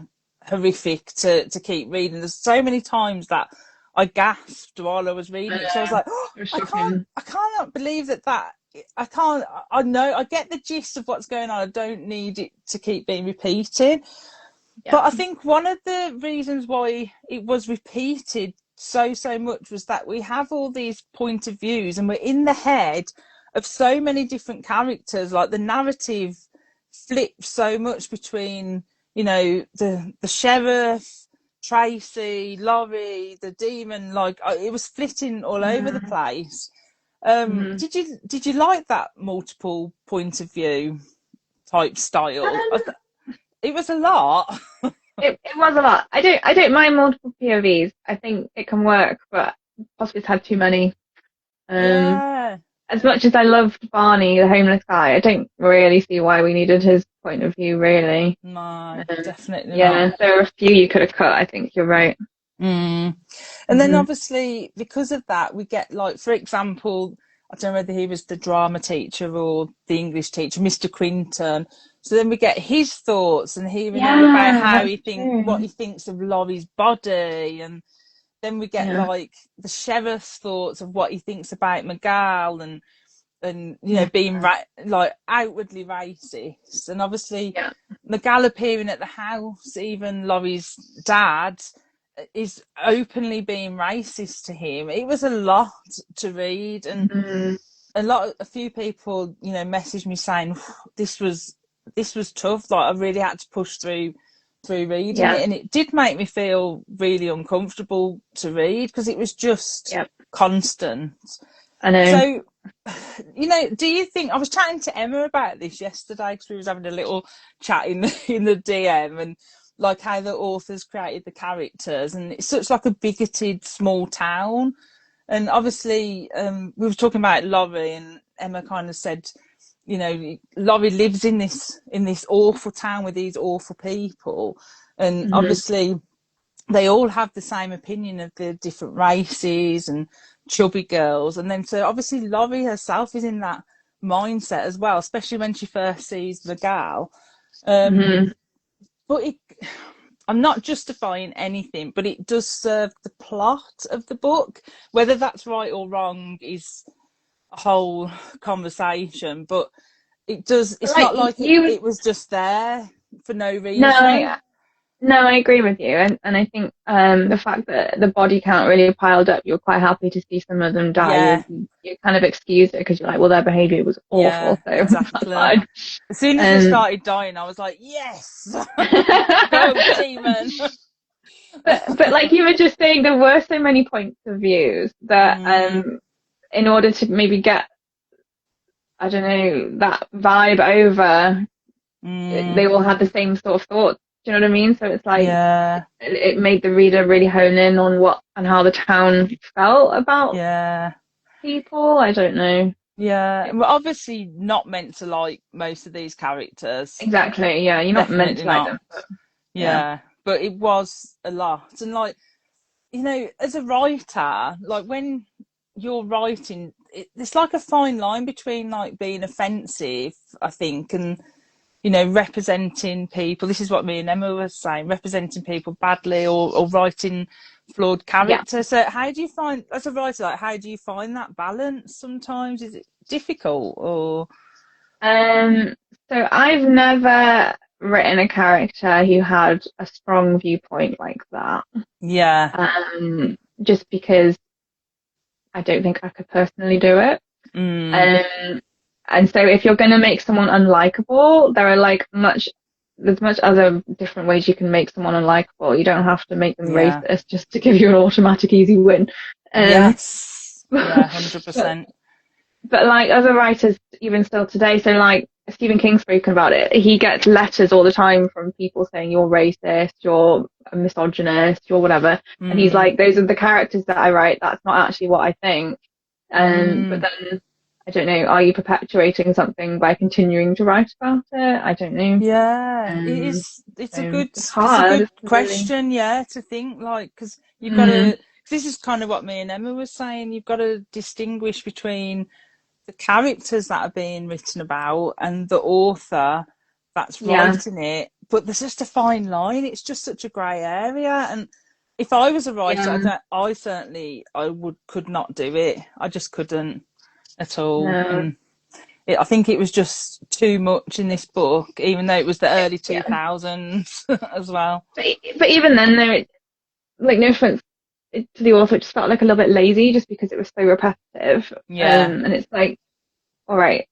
horrific to keep reading. There's so many times that I gasped while I was reading it. So I was like, I can't believe that I know, I get the gist of what's going on. I don't need it to keep being repeated. But I think one of the reasons why it was repeated so much was that we have all these point of views and we're in the head of so many different characters. Like the narrative flips so much between, the sheriff, Tracy, Laurie, the demon, like it was flitting all over the place. Did you like that multiple point of view type style? It was a lot. It was a lot. I don't mind multiple POVs. I think it can work, but possibly it's had too many. As much as I loved Barney, the homeless guy, I don't really see why we needed his point of view, really. No, definitely not. There are a few you could have cut. I think you're right. And then obviously because of that, we get like, for example, I don't know whether he was the drama teacher or the English teacher, Mr. Quinton. So then we get his thoughts and hearing all about how what he thinks of Laurie's body, and then we get like the sheriff's thoughts of what he thinks about Miguel and being like outwardly racist, and obviously Miguel appearing at the house, even Laurie's dad is openly being racist to him. It was a lot to read, and a few people messaged me saying this was tough. Like I really had to push through reading it, and it did make me feel really uncomfortable to read because it was just constant. I know. So, do you think, I was chatting to Emma about this yesterday because we was having a little chat in the DM, and like how the authors created the characters, and it's such like a bigoted small town. And obviously, we were talking about Laurie, and Emma kind of said, you know, Laurie lives in this awful town with these awful people, and obviously they all have the same opinion of the different races and chubby girls. And then so obviously Laurie herself is in that mindset as well, especially when she first sees the gal. But I'm not justifying anything, but it does serve the plot of the book. Whether that's right or wrong is a whole conversation, but it does. It's Like not like it was just there for no reason. No, I agree with you, and I think the fact that the body count really piled up, you're quite happy to see some of them die. Yeah. You kind of excuse it because you're like, well, their behaviour was awful, Yeah, so exactly. that's fine. As soon as they started dying, I was like, yes, go demon. but like you were just saying, there were so many points of views that in order to maybe get, I don't know, that vibe over, they all had the same sort of thoughts. Do you know what I mean? So it's like it made the reader really hone in on what and how the town felt about people. I don't know. Yeah, we're obviously not meant to like most of these characters. Exactly. Yeah, you're not meant to like them. But, but it was a lot, and like, you know, as a writer, like when you're writing, it's like a fine line between like being offensive, I think, and, you know, representing people. This is what me and Emma were saying, representing people badly or writing flawed characters. So how do you find, as a writer, like, how do you find that balance sometimes? Is it difficult or? So I've never written a character who had a strong viewpoint like that. Yeah. Just because I don't think I could personally do it. And so if you're going to make someone unlikable, there are like there's much other different ways you can make someone unlikable. You don't have to make them racist just to give you an automatic easy win. Yes. Yeah, 100%. But like other writers, even still today, so like Stephen King's spoken about it. He gets letters all the time from people saying you're racist, you're a misogynist, you're whatever. And he's like, those are the characters that I write. That's not actually what I think. But then, I don't know, are you perpetuating something by continuing to write about it? I don't know. Yeah, it's a good question, really. To think, like, because you've got to, this is kind of what me and Emma were saying, you've got to distinguish between the characters that are being written about and the author that's writing it. But there's just a fine line. It's just such a grey area. And if I was a writer, I could not do it. I just couldn't at all. No. I think it was just too much in this book, even though it was the early 2000s as well. But even then, though, like, no offense to the author, it just felt like a little bit lazy just because it was so repetitive. And it's like, all right,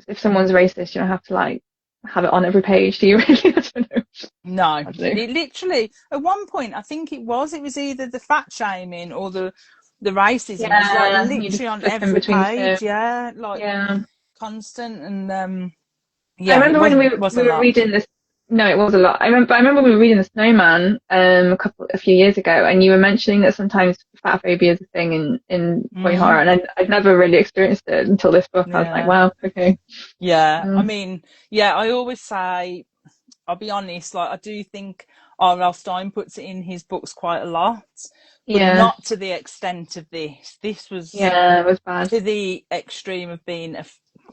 if someone's racist, you don't have to like have it on every page, do you really? I don't know. No, it literally, at one point, I think it was either the fat shaming or the racism. It was like literally on every page, constant. And I remember when we were reading this. No, it was a lot. I remember we were reading The Snowman a few years ago, and you were mentioning that sometimes fat phobia is a thing in boy horror, and I'd never really experienced it until this book. I was like, wow, okay. Yeah, I mean, I always say, I'll be honest, like, I do think R.L. Stine puts it in his books quite a lot, but not to the extent of this. This was it was bad, to the extreme of being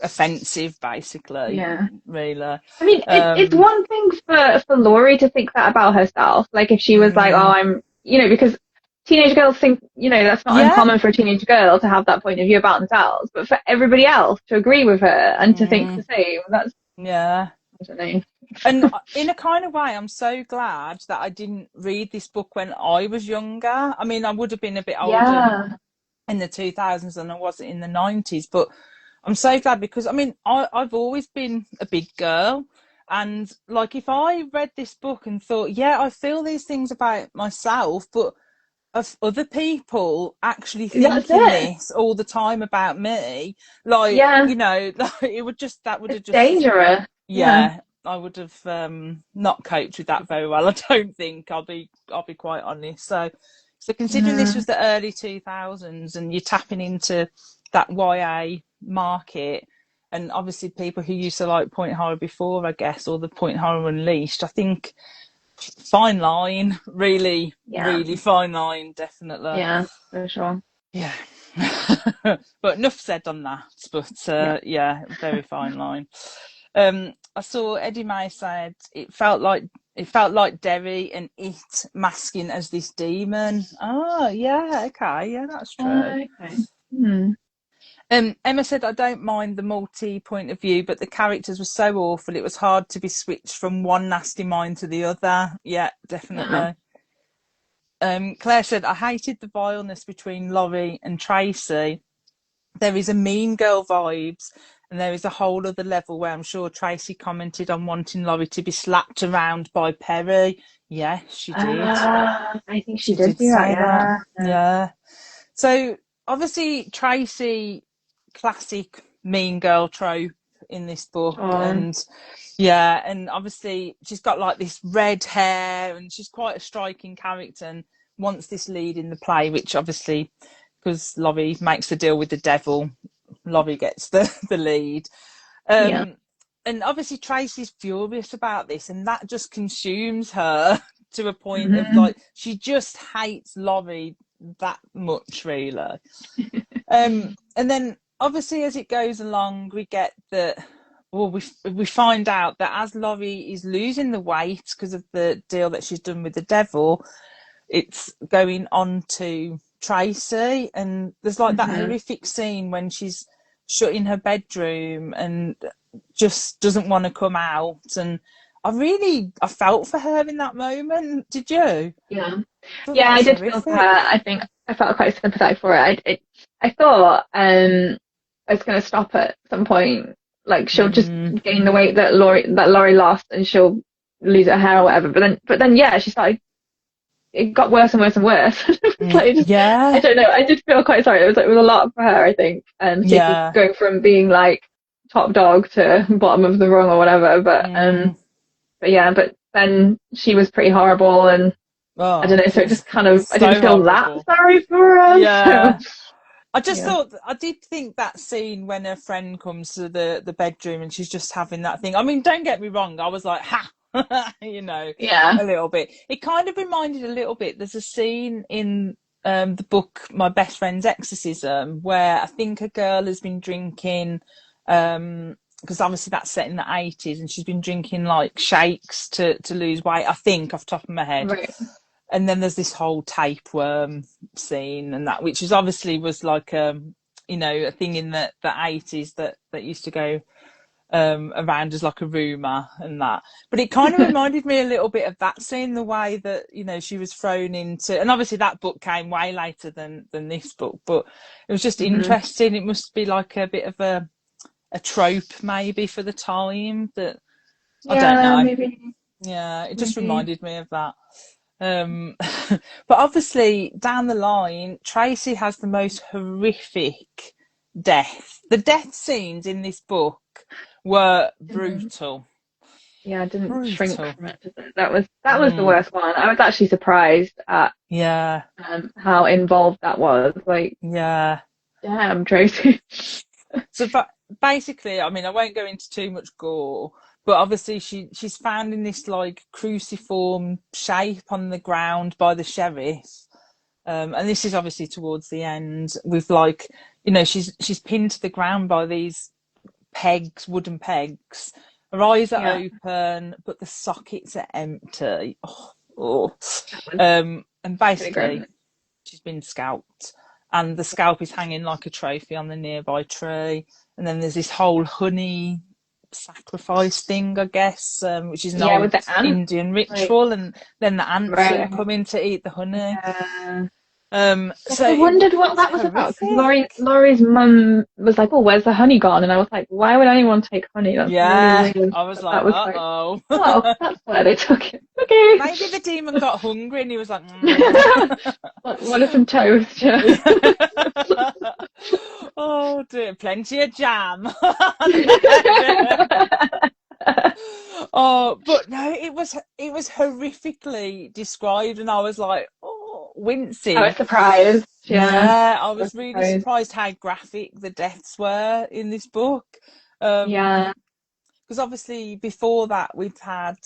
offensive, basically. Yeah, really. I mean, it's one thing for Laurie to think that about herself. Like, if she was like, oh, I'm, because teenage girls think, that's not uncommon for a teenage girl to have that point of view about themselves. But for everybody else to agree with her and to think the same, that's I don't know. And in a kind of way, I'm so glad that I didn't read this book when I was younger. I mean, I would have been a bit older in the 2000s than I was in the 90s, but I'm so glad, because, I mean, I've always been a big girl. And, like, if I read this book and thought, I feel these things about myself, but of other people actually thinking this all the time about me, like, like, it would just, that would have just... dangerous. Yeah. I would have not coped with that very well. I don't think. I'll be quite honest. So considering this was the early 2000s and you're tapping into that YA market, and obviously people who used to like point horror before, I guess, or the point horror Unleashed, I think fine line, really fine line, definitely. Yeah, for sure. Yeah. But enough said on that. But yeah, very fine line. I saw Eddie May said it felt like Derry and it masking as this demon. Oh yeah, okay, yeah, that's true. Okay. Emma said, I don't mind the multi-point of view, but the characters were so awful, it was hard to be switched from one nasty mind to the other. Yeah, definitely. Claire said, I hated the vileness between Laurie and Tracy. There is a Mean Girl vibes, and there is a whole other level where I'm sure Tracy commented on wanting Laurie to be slapped around by Perry. Yes, she did. I think she did say that. Yeah. So obviously Tracy, classic Mean Girl trope in this book, and obviously she's got like this red hair, and she's quite a striking character, and wants this lead in the play, which obviously, because Laurie makes the deal with the devil, Laurie gets the lead. And obviously Tracy's furious about this, and that just consumes her to a point of like, she just hates Laurie that much, really. And then obviously as it goes along, we get we find out that as Laurie is losing the weight because of the deal that she's done with the devil, it's going on to Tracy, and there's like that horrific scene when she's shut in her bedroom and just doesn't want to come out, and I felt for her in that moment. Did you? I did feel for her. I think I felt quite sympathetic for it. I thought I was going to stop at some point, like she'll just gain the weight that Laurie lost, and she'll lose her hair or whatever. But then she started. It got worse and worse and worse. I don't know. I did feel quite sorry. It was a lot for her, I think, and going from being like top dog to bottom of the rung or whatever. But then she was pretty horrible, and I don't know. So it just kind of I didn't feel that sorry for her. Yeah. So. I just thought, I did think that scene when her friend comes to the bedroom and she's just having that thing. I mean, don't get me wrong. I was like, ha. A little bit. It kind of reminded a little bit. There's a scene in the book My Best Friend's Exorcism where I think a girl has been drinking, because obviously that's set in the 80s, and she's been drinking like shakes to lose weight, I think, off the top of my head. Right. And then there's this whole tapeworm scene, and that, which is obviously was like a thing in the 80s that used to go around as like a rumour and that. But it kind of reminded me a little bit of that scene, the way that, she was thrown into, and obviously that book came way later than this book, but it was just interesting. It must be like a bit of a trope maybe for the time that, I don't know. Maybe. Yeah, it just reminded me of that. But obviously down the line, Tracy has the most horrific death. The death scenes in this book were brutal. I didn't shrink from it. That was the worst one. I was actually surprised at how involved that was. Like, damn, Tracy. So basically, I mean, I won't go into too much gore, but obviously she's found in this like cruciform shape on the ground by the sheriff, and this is obviously towards the end with like, she's pinned to the ground by these wooden pegs. Her eyes are open, but the sockets are empty. And basically she's been scalped, and the scalp is hanging like a trophy on the nearby tree. And then there's this whole honey sacrifice thing, I guess, which is an old Indian ritual, and then the ants are coming to eat the honey. So I wondered what that was about. Laurie's mum was like, "Oh, where's the honey gone?" And I was like, "Why would anyone take honey?" That's really weird. I was like, "Uh-oh." Oh, that's where they took it. Okay. Maybe the demon got hungry and he was like, "What is some toast?" Oh dear, plenty of jam. Oh, but no, it was horrifically described, and I was like, oh, I was wincing. surprised. Yeah, Yeah, I I was was really surprised. surprised how graphic the deaths were in this book. Um, Yeah, because obviously before that we've had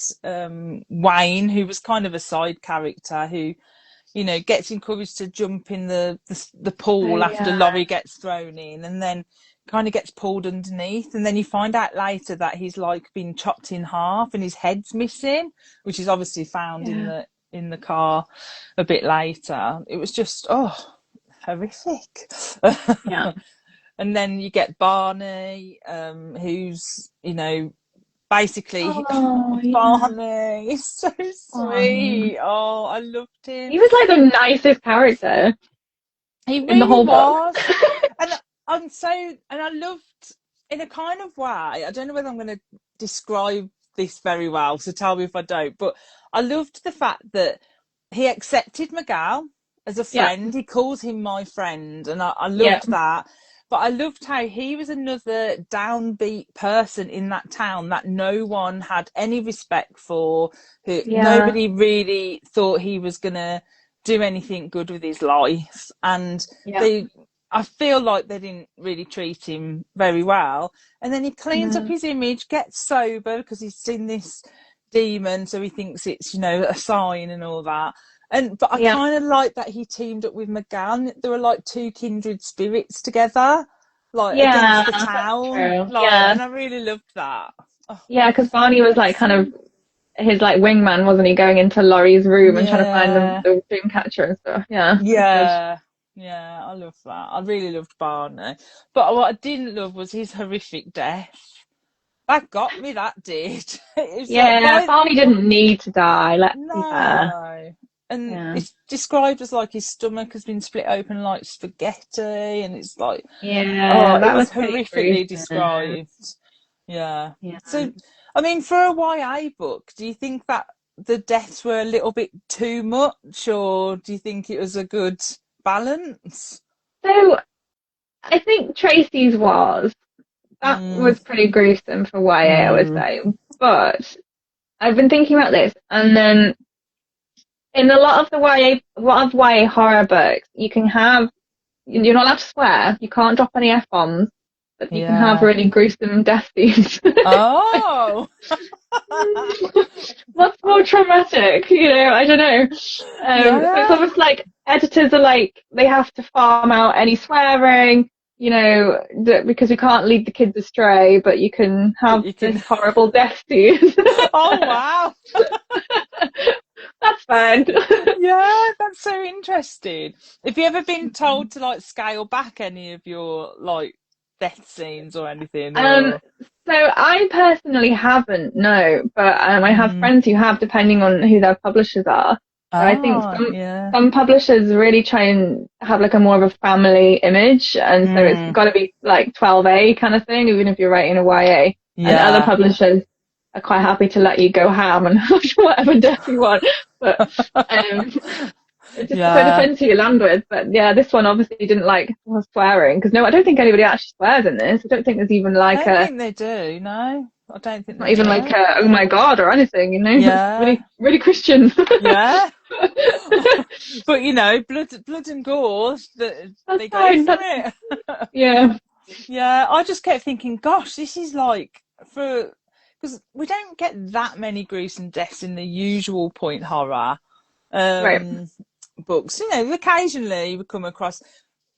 Wayne, who was kind of a side character who, gets encouraged to jump in the oh pool after yeah, Laurie gets thrown in, and then kind of gets pulled underneath, and then you find out later that he's like been chopped in half and his head's missing, which is obviously found yeah, in the car a bit later. It was just horrific. yeah. And then you get Barney, who's basically, Oh yeah, Barney is so oh. sweet. Oh, I loved him. He was like the nicest character He in the really whole book. was. And I loved, in a kind of way, I don't know whether I'm going to describe this very well, so tell me if I don't, but I loved the fact that he accepted Miguel as a Yeah, friend. He calls him my friend, and I yeah, loved that. But I loved how he was another downbeat person in that town that no one had any respect for, who yeah, nobody really thought he was going to do anything good with his life. And yeah. I feel like they didn't really treat him very well. And then he cleans up No. his image, gets sober because he's seen this demon, so he thinks it's, a sign and all that. But I Yeah, kind of like that he teamed up with McGann. There were like two kindred spirits together, like yeah, against the that's town, true. like, Yeah, and I really loved that. Oh, yeah, because Barney was like kind of his like wingman, wasn't he? Going into Laurie's room and trying to find yeah, the Dreamcatcher and stuff. Yeah, that's good. yeah, yeah. I love that. I really loved Barney, but what I didn't love was his horrific death. That got me. That did. It's like Yeah, Barney didn't need to die. Let's be fair. no. And Yeah, it's described as like his stomach has been split open like spaghetti, and it's like, oh, yeah, it that was was pretty horrifically gruesome. described. Yeah. Yeah. So, I mean, for a YA book, do you think that the deaths were a little bit too much, or do you think it was a good balance? So I think Tracy's was that Mm, was pretty gruesome for YA, I would mm, say. But I've been thinking about this, and then in a lot of YA horror books, you're not allowed to swear, you can't drop any F-bombs, but you can have yeah. really gruesome death scenes. Oh, What's more traumatic? I don't know. So it's yeah. almost like editors are like, they have to farm out any swearing, because we can't lead the kids astray, but you can But have you this can. horrible death scene. Oh, wow. That's fine. Yeah, that's so interesting. Have you ever been told to like scale back any of your like death scenes or anything, Um, or so I personally haven't, no, but I have mm. friends who have, depending on who their publishers are. So I think Oh, yeah. some publishers really try and have like a more of a family image, and so it's Mm. got to be like 12A kind of thing, even if you're writing a YA. And other Yeah. publishers are quite happy to let you go ham and have whatever death you want. But um, it Yeah. depends who you land with. But yeah, this one obviously didn't like swearing because no, I don't think anybody actually swears in this. I don't think there's even I like don't a think they do, no. I don't think not they even like do. a, oh my God or anything. It's Yeah. really really Christian. Yeah. But blood and gore, That's they go fine. for That's it. yeah. Yeah, I just kept thinking, gosh, this is like because we don't get that many gruesome deaths in the usual point horror Right. um, books. Occasionally we come across,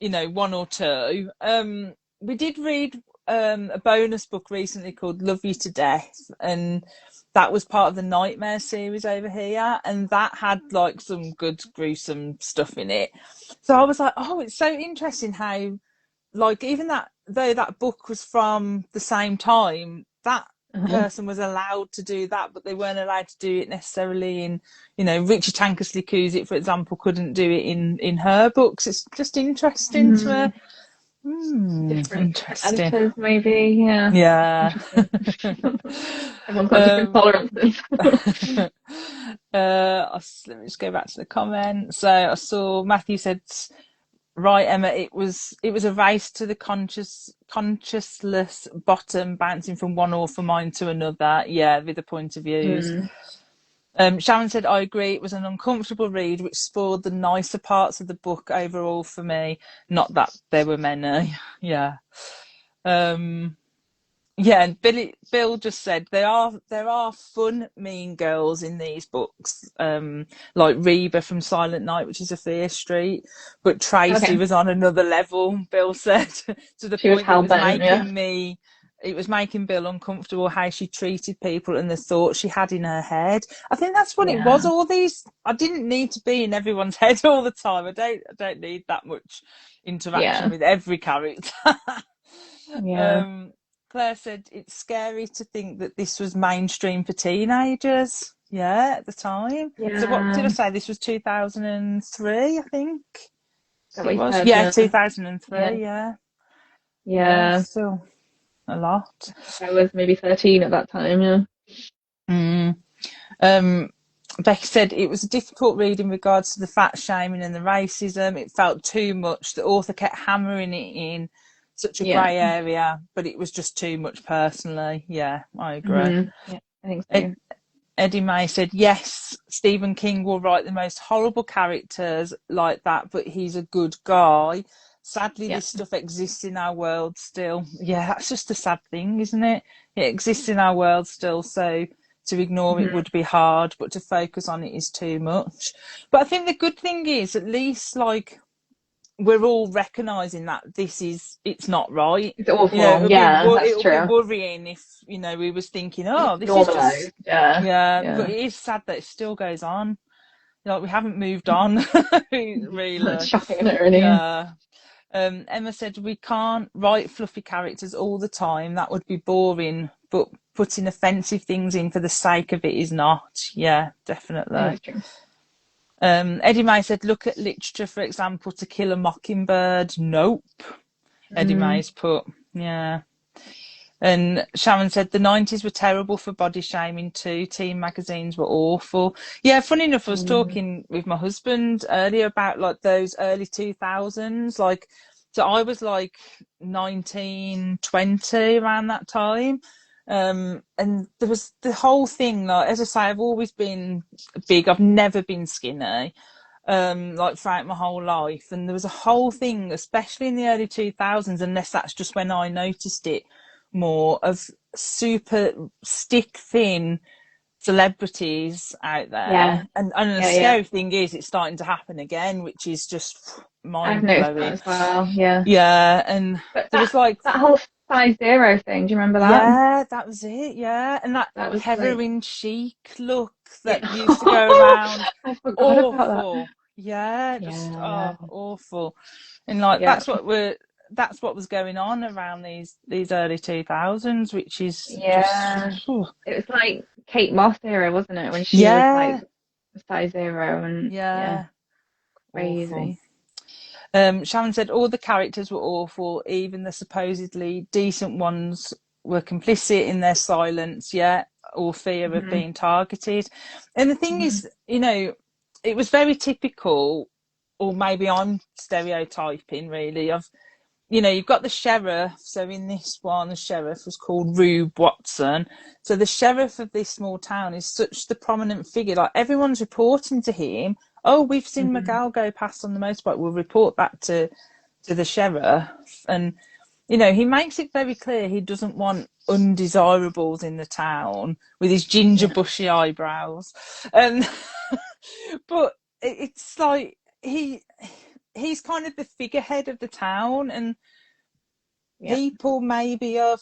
one or two. We did read a bonus book recently called Love You to Death, and that was part of the Nightmare series over here, and that had like some good gruesome stuff in it. So I was like, oh, it's so interesting how like even that though that book was from the same time, that Uh-huh. person was allowed to do that, but they weren't allowed to do it necessarily in, Richard Tankersley Cusick, for example, couldn't do it in her books. It's just interesting to Mm, different interesting. editors, maybe. Yeah. Yeah. Interesting. Everyone's got different um, tolerances. let me just go back to the comments. So I saw Matthew said Right, Emma, it was a race to the consciousless bottom, bouncing from one author mind to another. Yeah, with the point of views. Sharon said, I agree, it was an uncomfortable read which spoiled the nicer parts of the book overall for me. Not that there were many. Yeah. Yeah, and Bill just said there are fun mean girls in these books, like Reba from Silent Night, which is a Fear Street, but Tracy was on another level. Bill said to the point that it was making Bill uncomfortable how she treated people and the thoughts she had in her head. I think that's what it was. All these, I didn't need to be in everyone's head all the time. I don't need that much interaction with every character. Claire said it's scary to think that this was mainstream for teenagers. Yeah, at the time. So what did I say? This was 2003, I think. It was. Yeah, 2003. Yeah. Still a lot. I was maybe 13 at that time. Becky said it was a difficult read in regards to the fat shaming and the racism. It felt too much. The author kept hammering it in such a grey area, but it was just too much personally. Yeah, I agree. Yeah, I think so. Eddie May said, yes, Stephen King will write the most horrible characters like that, but he's a good guy. Sadly, this stuff exists in our world still. Yeah, that's just a sad thing, isn't it? It exists in our world still, so to ignore it would be hard, but to focus on it is too much. But I think the good thing is, at least, like, we're all recognising that it's not right. It's awful. That's true. It'll be worrying if, we was thinking, oh, this is just... But it is sad that it still goes on. Like, we haven't moved on, really. It's shocking, isn't it, really? Yeah. Emma said, we can't write fluffy characters all the time. That would be boring, but putting offensive things in for the sake of it is not. Yeah, definitely. That's true. Eddie May said, look at literature, for example, To Kill a Mockingbird. Nope. Eddie May's put, yeah. And Sharon said the 90s were terrible for body shaming too. Teen magazines were awful. Yeah, funny enough, I was talking with my husband earlier about like those early 2000s. Like, so I was like 19, 20 around that time. And there was the whole thing, like, as I say, I've always been big. I've never been skinny, like throughout my whole life. And there was a whole thing, especially in the early 2000s, unless that's just when I noticed it more, of super stick thin celebrities out there. And the scary thing is it's starting to happen again, which is just mind-blowing. I've noticed that as well, and but there was like that whole size zero thing, do you remember that? Yeah, that was it, and that was heroin chic look that used to go around. I forgot about that. Yeah, just awful. And like that's what was going on around these early 2000s, which is just, it was like Kate Moss era, wasn't it, when she was like size zero and crazy. Awful. Sharon said all the characters were awful, even the supposedly decent ones were complicit in their silence, or fear of being targeted. And the thing is, it was very typical, or maybe I'm stereotyping really, of, you've got the sheriff. So in this one, the sheriff was called Rube Watson. So the sheriff of this small town is such the prominent figure. Like, everyone's reporting to him. Oh, we've seen Miguel go past on the motorbike. We'll report that to the sheriff. And, he makes it very clear he doesn't want undesirables in the town with his ginger bushy eyebrows. But it's like he's kind of the figurehead of the town, and people maybe are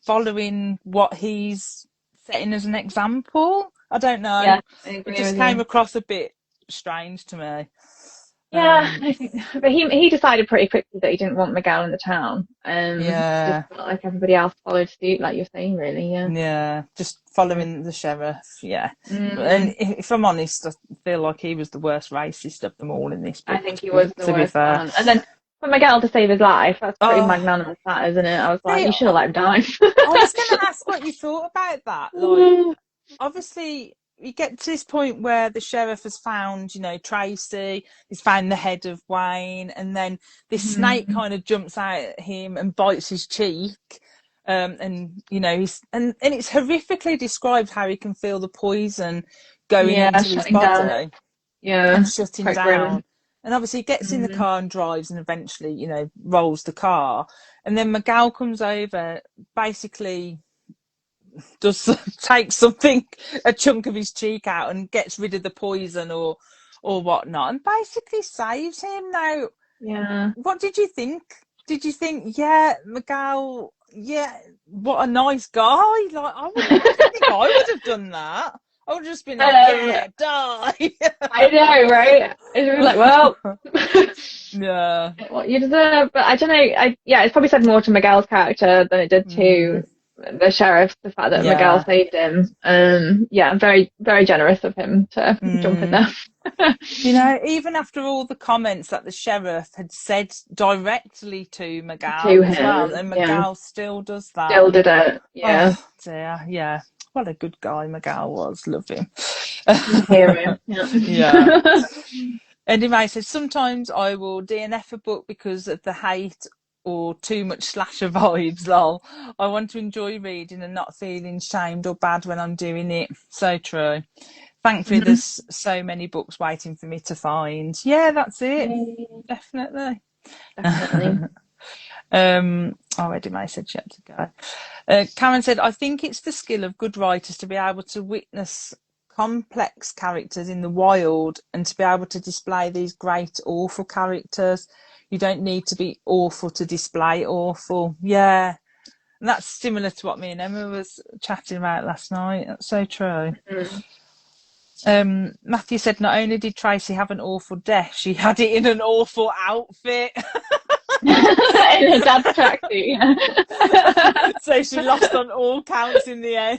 following what he's setting as an example. I don't know. Yeah, I agree. It just came across a bit strange to me. I think, but he decided pretty quickly that he didn't want Miguel in the town. Just felt like everybody else followed suit, like you're saying, really. Just following the sheriff. And if I'm honest, I feel like he was the worst racist of them all in this book. I think he was the worst one. And then for Miguel to save his life, that's pretty magnanimous, that, isn't it? I was like, you should have let him die. I was going to ask what you thought about that. Like, obviously, you get to this point where the sheriff has found, you know, Tracy, he's found the head of Wayne, and then this snake kind of jumps out at him and bites his cheek. And you know, and it's horrifically described how he can feel the poison going into his body. And shutting down. Grim. And obviously he gets in the car and drives and eventually, you know, rolls the car. And then Miguel comes over, basically does take a chunk of his cheek out and gets rid of the poison or whatnot, and basically saves him. Now, what did you think? Did you think, Miguel, what a nice guy? Like, I don't think I would have done that. I would have just been like, die. I know, right? It's really like, well, what you deserve. But I don't know. It probably said more to Miguel's character than it did to the sheriff. The fact that Miguel saved him. Very, very generous of him to jump in there. You know, even after all the comments that the sheriff had said directly to Miguel as well, and Miguel still does that. Still did it. Yeah. Oh, dear. Yeah. What a good guy Miguel was. Love him. Anyway, so sometimes I will DNF a book because of the hate or too much slasher vibes, lol. I want to enjoy reading and not feeling shamed or bad when I'm doing it. So true. Thankfully, there's so many books waiting for me to find. Yeah, that's it. Definitely. Already May said she had to go. Karen said, I think it's the skill of good writers to be able to witness complex characters in the wild and to be able to display these great awful characters. You don't need to be awful to display awful. Yeah. And that's similar to what me and Emma was chatting about last night. That's so true. Matthew said, not only did Tracy have an awful death, she had it in an awful outfit. In a dad's tracksuit. So she lost on all counts in the end.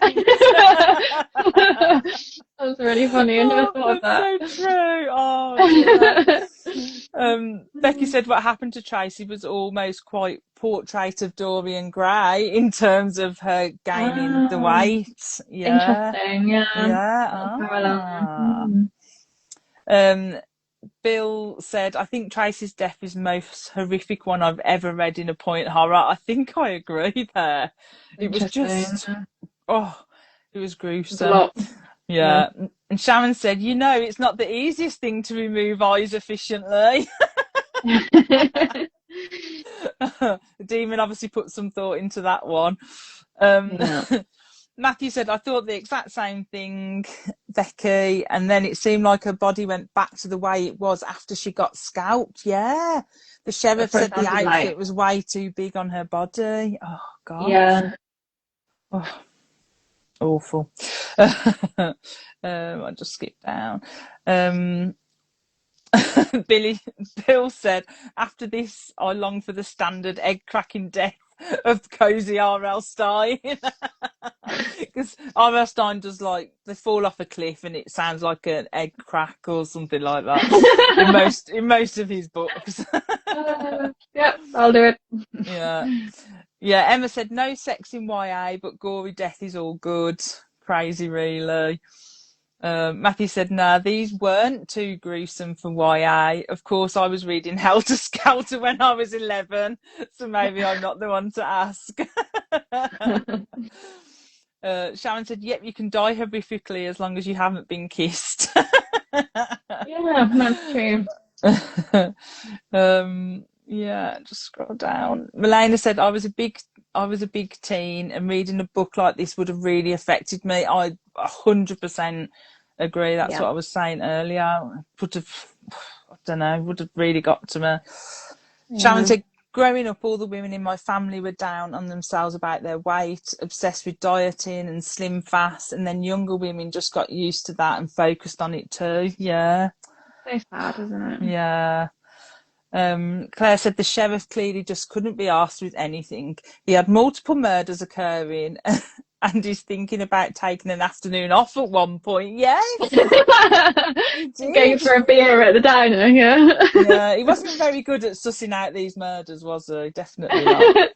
That was really funny. I never thought of that. So true. Oh, yeah. Becky said what happened to Tracy was almost quite portrait of Dorian Gray in terms of her gaining the weight. Interesting. Bill said, I think Tracy's death is the most horrific one I've ever read in a point horror. I think I agree there. It was just, it was gruesome. Yeah. And Sharon said, you know, it's not the easiest thing to remove eyes efficiently. The demon obviously put some thought into that one. Matthew said, I thought the exact same thing, Becky, and then it seemed like her body went back to the way it was after she got scalped. Yeah. The sheriff said the outfit was way too big on her body. Oh, God. Yeah. Oh, awful. I'll just skip down. Bill said, after this, I long for the standard egg-cracking death of Cozy R.L. Stein. Because R.L. Stein does, like, they fall off a cliff and it sounds like an egg crack or something like that in most of his books. Yep, I'll do it. Yeah, Emma said no sex in YA, but gory death is all good. Crazy, really. Matthew said, nah, these weren't too gruesome for YA. Of course, I was reading Helter Skelter when I was 11, so maybe I'm not the one to ask. Sharon said, yep, you can die horrifically as long as you haven't been kissed. Yeah, that's true. Just scroll down. Milena said, I was a big teen and reading a book like this would have really affected me. I 100% agree. That's what I was saying earlier. Would have really got to me. Sharon said, growing up, all the women in my family were down on themselves about their weight, obsessed with dieting and slim fast, and then younger women just got used to that and focused on it too. Yeah. So sad, isn't it? Yeah. Claire said the sheriff clearly just couldn't be arsed with anything. He had multiple murders occurring and he's thinking about taking an afternoon off at one point. Yeah. Going for a beer at the diner, Yeah, he wasn't very good at sussing out these murders, was he? Definitely not.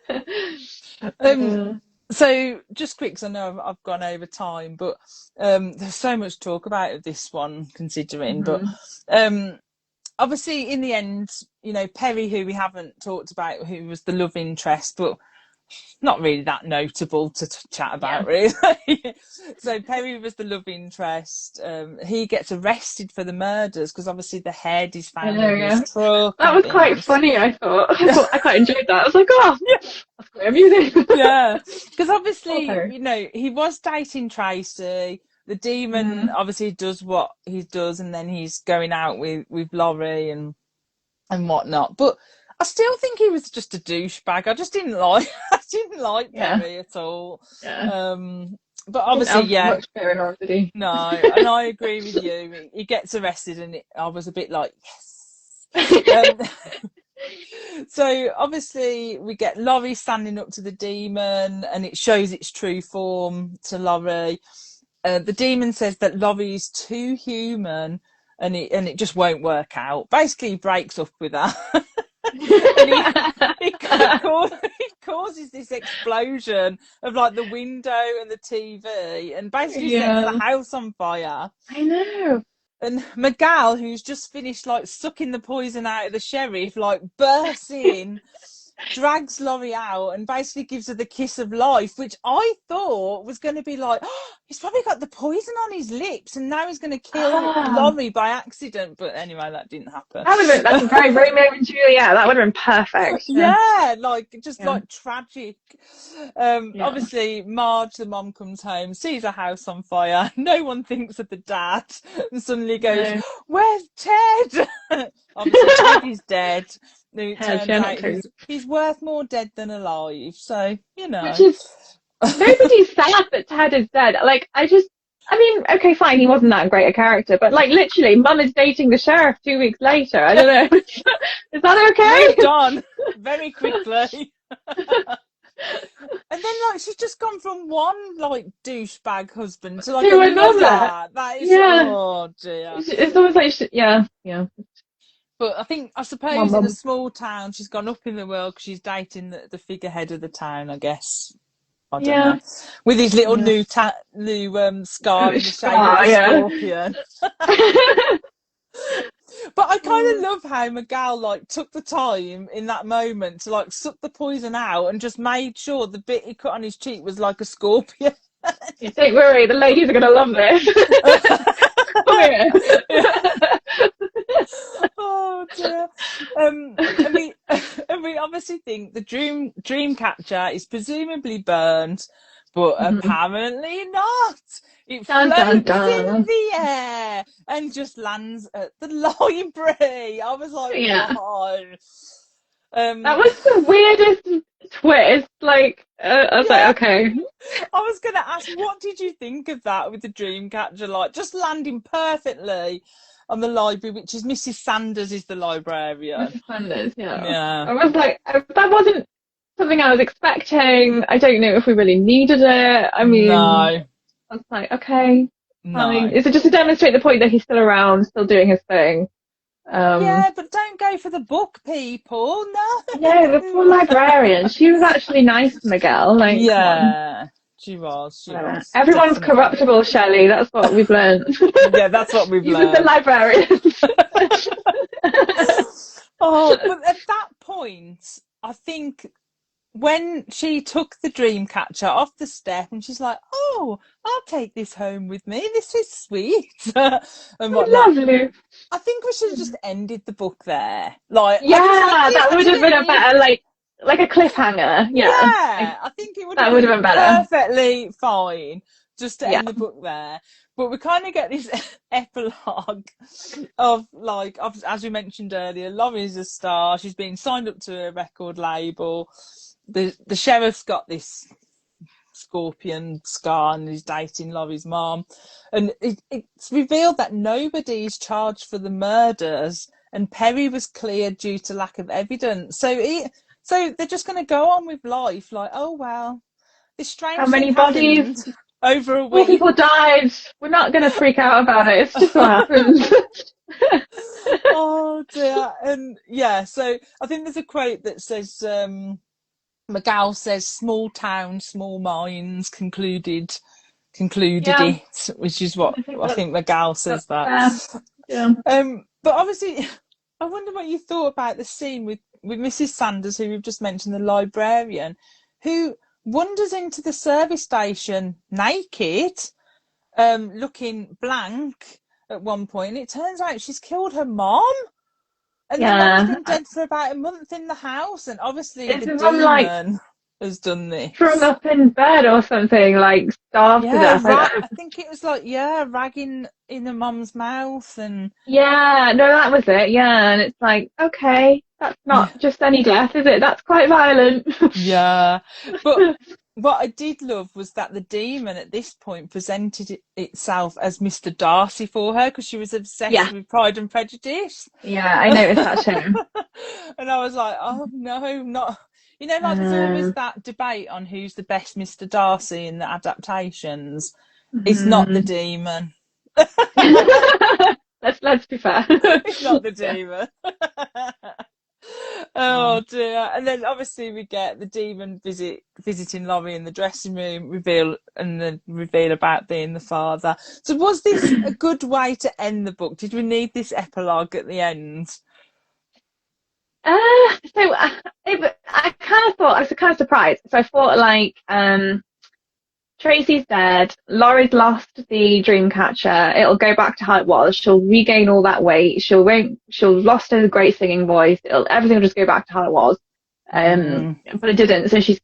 So just quick, 'cause I know I've gone over time, but there's so much talk about this one considering. But Mm-hmm. um, obviously, in the end, you know, Perry, who we haven't talked about, who was the love interest, but not really that notable to chat about, really. So Perry was the love interest. He gets arrested for the murders because obviously the head is I found know, in his yeah. truck That and was quite things. funny, I thought. I quite enjoyed that. I was like, oh, that's quite amusing. Yeah, because Poor obviously, Perry. you know, he was dating Tracy. The demon Mm-hmm. obviously does what he does, and then he's going out with Laurie and whatnot. But I still think he was just a douchebag. I just didn't like I didn't like Yeah, Perry at all. yeah. But Didn't obviously, have yeah, much going on, did he? no, and I agree with you. He gets arrested, and I was a bit like, yes. So obviously we get Laurie standing up to the demon, and it shows its true form to Laurie. The demon says that Laurie is too human, and it just won't work out. Basically, he breaks up with her. And he causes this explosion of like the window and the TV, and basically sets the Yeah, house on fire. I know. And Miguel, who's just finished like sucking the poison out of the sheriff, like bursts in, drags Laurie out, and basically gives her the kiss of life, which I thought was going to be like, oh, he's probably got the poison on his lips, and now he's going to kill Ah, Laurie by accident. But anyway, that didn't happen. that would have been, that's very Romeo and Juliet. That would have been perfect. Yeah, Yeah, like just yeah, like tragic. yeah. Obviously, Marge, the mom, comes home, sees a house on fire. No one thinks of the dad, and suddenly goes, No. "Where's Ted?" Obviously, Ted is dead. It Heads, turns yeah, not out true. he's worth more dead than alive. So you Which know. is nobody's sad that Ted is dead. Like, I mean, okay, fine, he wasn't that great a character, but like literally, Mum is dating the sheriff 2 weeks later. I don't know. Is that Moved okay? on very quickly. And then like she's just gone from one like douchebag husband to like To another. another. That is, Yeah. oh dear. It's almost like, yeah, yeah. But I Come on, suppose in a Mum. small town she's gone up in the world because she's dating the figurehead of the town, I guess. I don't Yeah. know. With his little Yeah. new scar in the shape of Scar, a yeah. scorpion. But I kind of love how Miguel like took the time in that moment to like suck the poison out and just made sure the bit he cut on his cheek was like a scorpion. Yeah, don't worry, the ladies are gonna love this. Come here. Oh dear. And we obviously think the Dreamcatcher is presumably burnt, but Mhm. apparently not. It Dun dun floats in dun. the air and just lands at the library. I was like, Yeah. what? That was the weirdest twist. Like, I was Yeah, like, okay. I was gonna ask, what did you think of that with the Dreamcatcher? Like, just landing perfectly on the library, which is Mrs. Sanders is the librarian. Mrs. Sanders, yeah. Yeah. I was like, that wasn't something I was expecting. I don't know if we really needed it. I mean, No, I was like, okay, fine. no. Is it just to demonstrate the point that he's still around, still doing his thing? Yeah, but don't go for the book, people. Yeah, the poor No. librarian. She was actually nice to Miguel. Like, come on. Yeah, she was. She Whatever. was. Everyone's Definitely. corruptible, Shelley. That's what we've learned. Yeah, that's what we've Even the learned. librarians. Oh, but at that point, I think when she took the dream catcher off the step and she's like, "Oh, I'll take this home with me. This is sweet," and whatnot. Lovely. I think we should have just ended the book there. Like, Yeah, that I would have didn't been a need. better, like a cliffhanger. Yeah, Yeah, I think it would have that would have been been better. perfectly fine just to Yeah. end the book there. But we kind of get this epilogue of like, as we mentioned earlier, Laurie's a star. She's been signed up to a record label. The sheriff's got this scorpion scar and he's dating Laurie's mom. And it's revealed that nobody's charged for the murders and Perry was cleared due to lack of evidence. So they're just going to go on with life like, oh, well, this How strange thing many bodies? happened over a Four week. people died. We're not going to freak out about it. It's just what happens. Oh, dear. And yeah, so I think there's a quote that says, McGowl says small town, small minds, concluded Yeah, it, which is what I think I think McGowl says that's that. fair. Yeah. But obviously, I wonder what you thought about the scene with Mrs. Sanders, who we've just mentioned, the librarian, who wanders into the service station naked, looking blank at one point. And it turns out she's killed her mom. And the mom's Yeah. been dead for about a month in the house, and obviously Is the the mum like demon has done thrown this. up in bed or something, like starved to Yeah, death? I think it was like, yeah, ragging in the mum's mouth, and Yeah, no, that was it. Yeah, and it's like, okay, that's yeah, not just any death, is it? That's quite violent. yeah. But what I did love was that the demon at this point presented itself as Mr. Darcy for her, because she was obsessed Yeah, with Pride and Prejudice. yeah, I noticed that too. And I was like, oh no, not. You know, like there's always that debate on who's the best Mr. Darcy in the adaptations. It's not the demon. Let's be fair. It's not the Yeah. demon. Oh dear. And then obviously we get the demon visiting Laurie in the dressing room, reveal about being the father. So was this a good way to end the book? Did we need this epilogue at the end? I kind of thought, I was kind of surprised. So I thought like, Tracy's dead. Laurie's lost the Dreamcatcher. It'll go back to how it was. She'll regain all that weight. She'll lost her great singing voice. Everything will just go back to how it was. But it didn't. So she's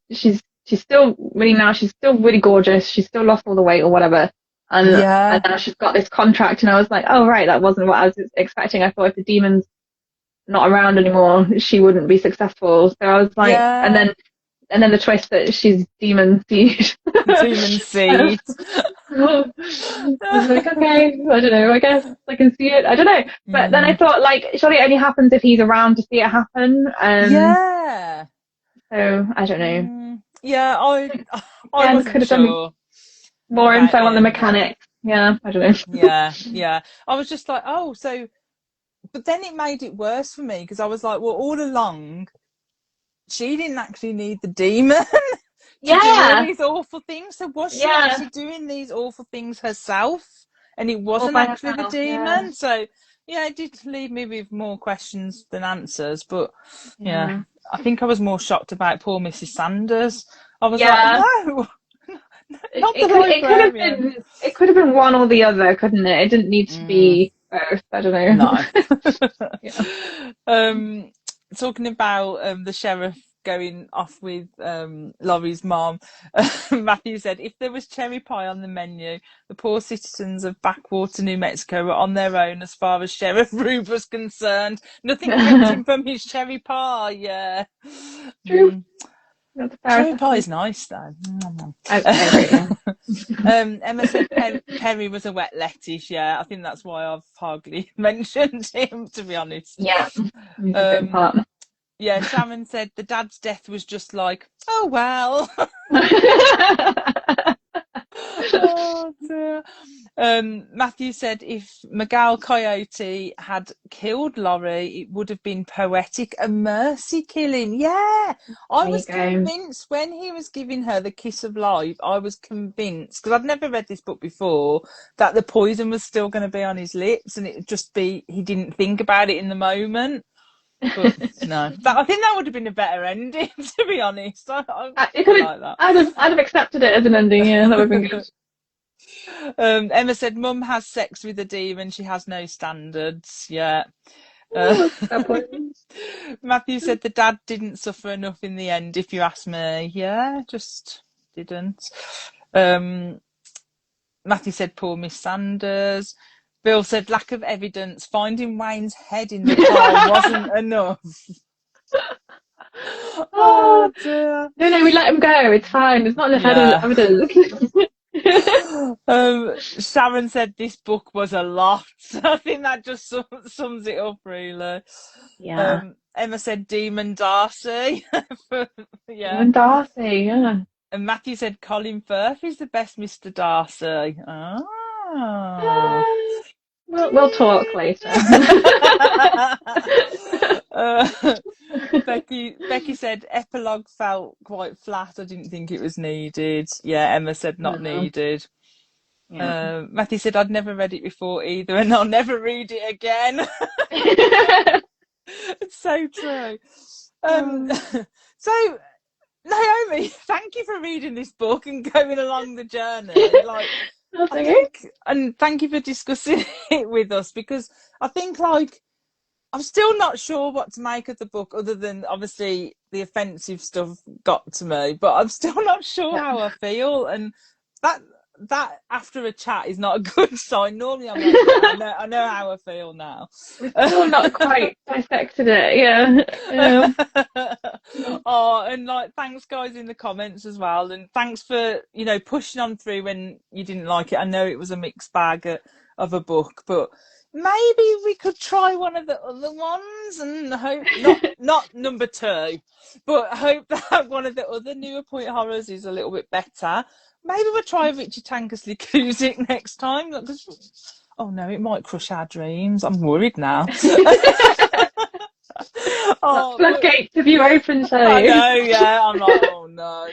still really now. She's still really gorgeous. She's still lost all the weight or whatever. And now she's got this contract. And I was like, oh right, that wasn't what I was expecting. I thought if the demon's not around anymore, she wouldn't be successful. So I was like, and then the twist that she's demon seed. Demon seed. I was like, okay, I don't know, I guess I can see it. I don't know. But then I thought, like, surely it only happens if he's around to see it happen. Yeah. So, I don't know. Yeah, I wasn't sure. More info on the mechanics. Yeah, I don't know. Yeah. I was just like, oh, so... But then it made it worse for me, because I was like, well, all along, she didn't actually need the demon to do all these awful things. So was she actually doing these awful things herself? And it wasn't actually the demon. Yeah. So, yeah, it did leave me with more questions than answers. But, yeah, I think I was more shocked about poor Mrs. Sanders. I was like, no. It could have been one or the other, couldn't it? It didn't need to be both. I don't know. No. Talking about the sheriff going off with Laurie's mom, Matthew said, if there was cherry pie on the menu, the poor citizens of Backwater, New Mexico were on their own as far as Sheriff Rube was concerned. Nothing kept him from his cherry pie. Yeah. True. Cherry pie is nice though. Emma said Perry was a wet lettuce. Yeah, I think that's why I've hardly mentioned him, to be honest. Yeah. Yeah, Sharon said the dad's death was just like, oh well. Oh dear. Matthew said if Miguel Coyote had killed Laurie, it would have been poetic, a mercy killing. Yeah, I was convinced when he was giving her the kiss of life. I was convinced, because I'd never read this book before, that the poison was still going to be on his lips, and it would just be he didn't think about it in the moment. But no, I think that would have been a better ending, to be honest. I like that. I'd have accepted it as an ending. Yeah, that would have been good. Emma said, Mum has sex with a demon. She has no standards. Yeah. Matthew said the dad didn't suffer enough in the end, if you ask me. Yeah, just didn't. Matthew said, poor Miss Sanders. Bill said, lack of evidence. Finding Wayne's head in the car wasn't enough. Oh dear. No, we let him go. It's fine. It's not enough evidence. Sharon said this book was a lot. I think that just sums it up, really. Yeah. Emma said Demon Darcy. Demon Darcy, yeah. And Matthew said Colin Firth is the best Mr. Darcy. We'll talk later. Becky said epilogue felt quite flat. I didn't think it was needed. Yeah, Emma said not No. needed. Yeah. Matthew said I'd never read it before either, and I'll never read it again. It's so true. So Naomi, thank you for reading this book and going along the journey. Like, I think, and thank you for discussing it with us, because I think, like, I'm still not sure what to make of the book, other than obviously the offensive stuff got to me, but I'm still not sure how I feel, and that after a chat is not a good sign. Normally I'm like, yeah, I know how I feel now. We've still not quite dissected it, yeah. Oh, and like, thanks guys in the comments as well, and thanks for, you know, pushing on through when you didn't like it. I know it was a mixed bag of a book, but maybe we could try one of the other ones and hope not number 2, but hope that one of the other newer point horrors is a little bit better. Maybe we'll try 𝐒𝐚𝐦𝐿 𝐾𝐜 next time. Oh no, it might crush our dreams. I'm worried now. Floodgates have you opened, I Shelley? know, yeah. I'm like, oh no.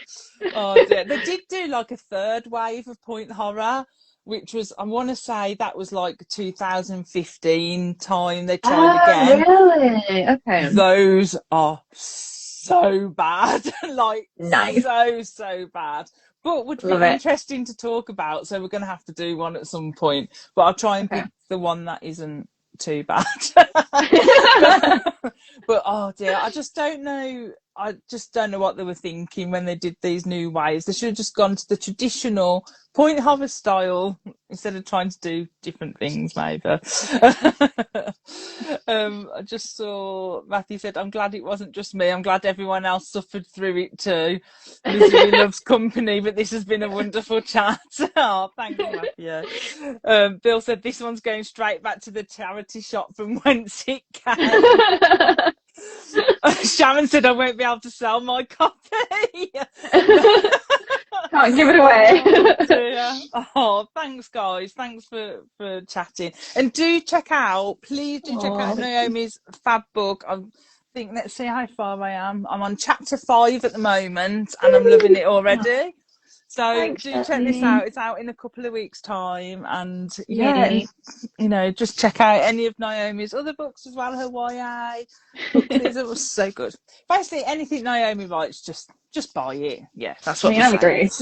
Oh dear. They did do like a third wave of point horror, which was, I want to say that was like 2015 time they tried again. Really? Okay. Those are so bad. Like, nice. So bad. But would be interesting to talk about, so we're going to have to do one at some point. But I'll try and pick the one that isn't too bad. But oh dear, I just don't know. I just don't know what they were thinking when they did these new ways. They should have just gone to the traditional point horror style instead of trying to do different things, maybe. I just saw Matthew said, I'm glad it wasn't just me. I'm glad everyone else suffered through it too. Misery loves company, but this has been a wonderful chat. Oh, thank you, Matthew. Bill said, this one's going straight back to the charity shop from whence it came. Sharon said, I won't be able to sell my copy. Can't give it away. Oh, thanks guys, thanks for chatting, and please do check out Naomi's fab book. I think, let's see how far I am. I'm on chapter 5 at the moment and I'm loving it already. So do check this out. It's out in a couple of weeks' time, and you know, just check out any of Naomi's other books as well. Her YA books, it was so good. Basically, anything Naomi writes, just buy it. Yeah, that's what I agree. Thanks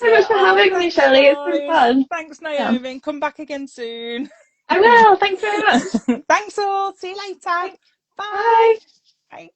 so much for having me, Shelley. It's been fun. Thanks, Naomi. Yeah. Come back again soon. I will. Thanks very much. Thanks all. See you later. Bye. Bye. Bye.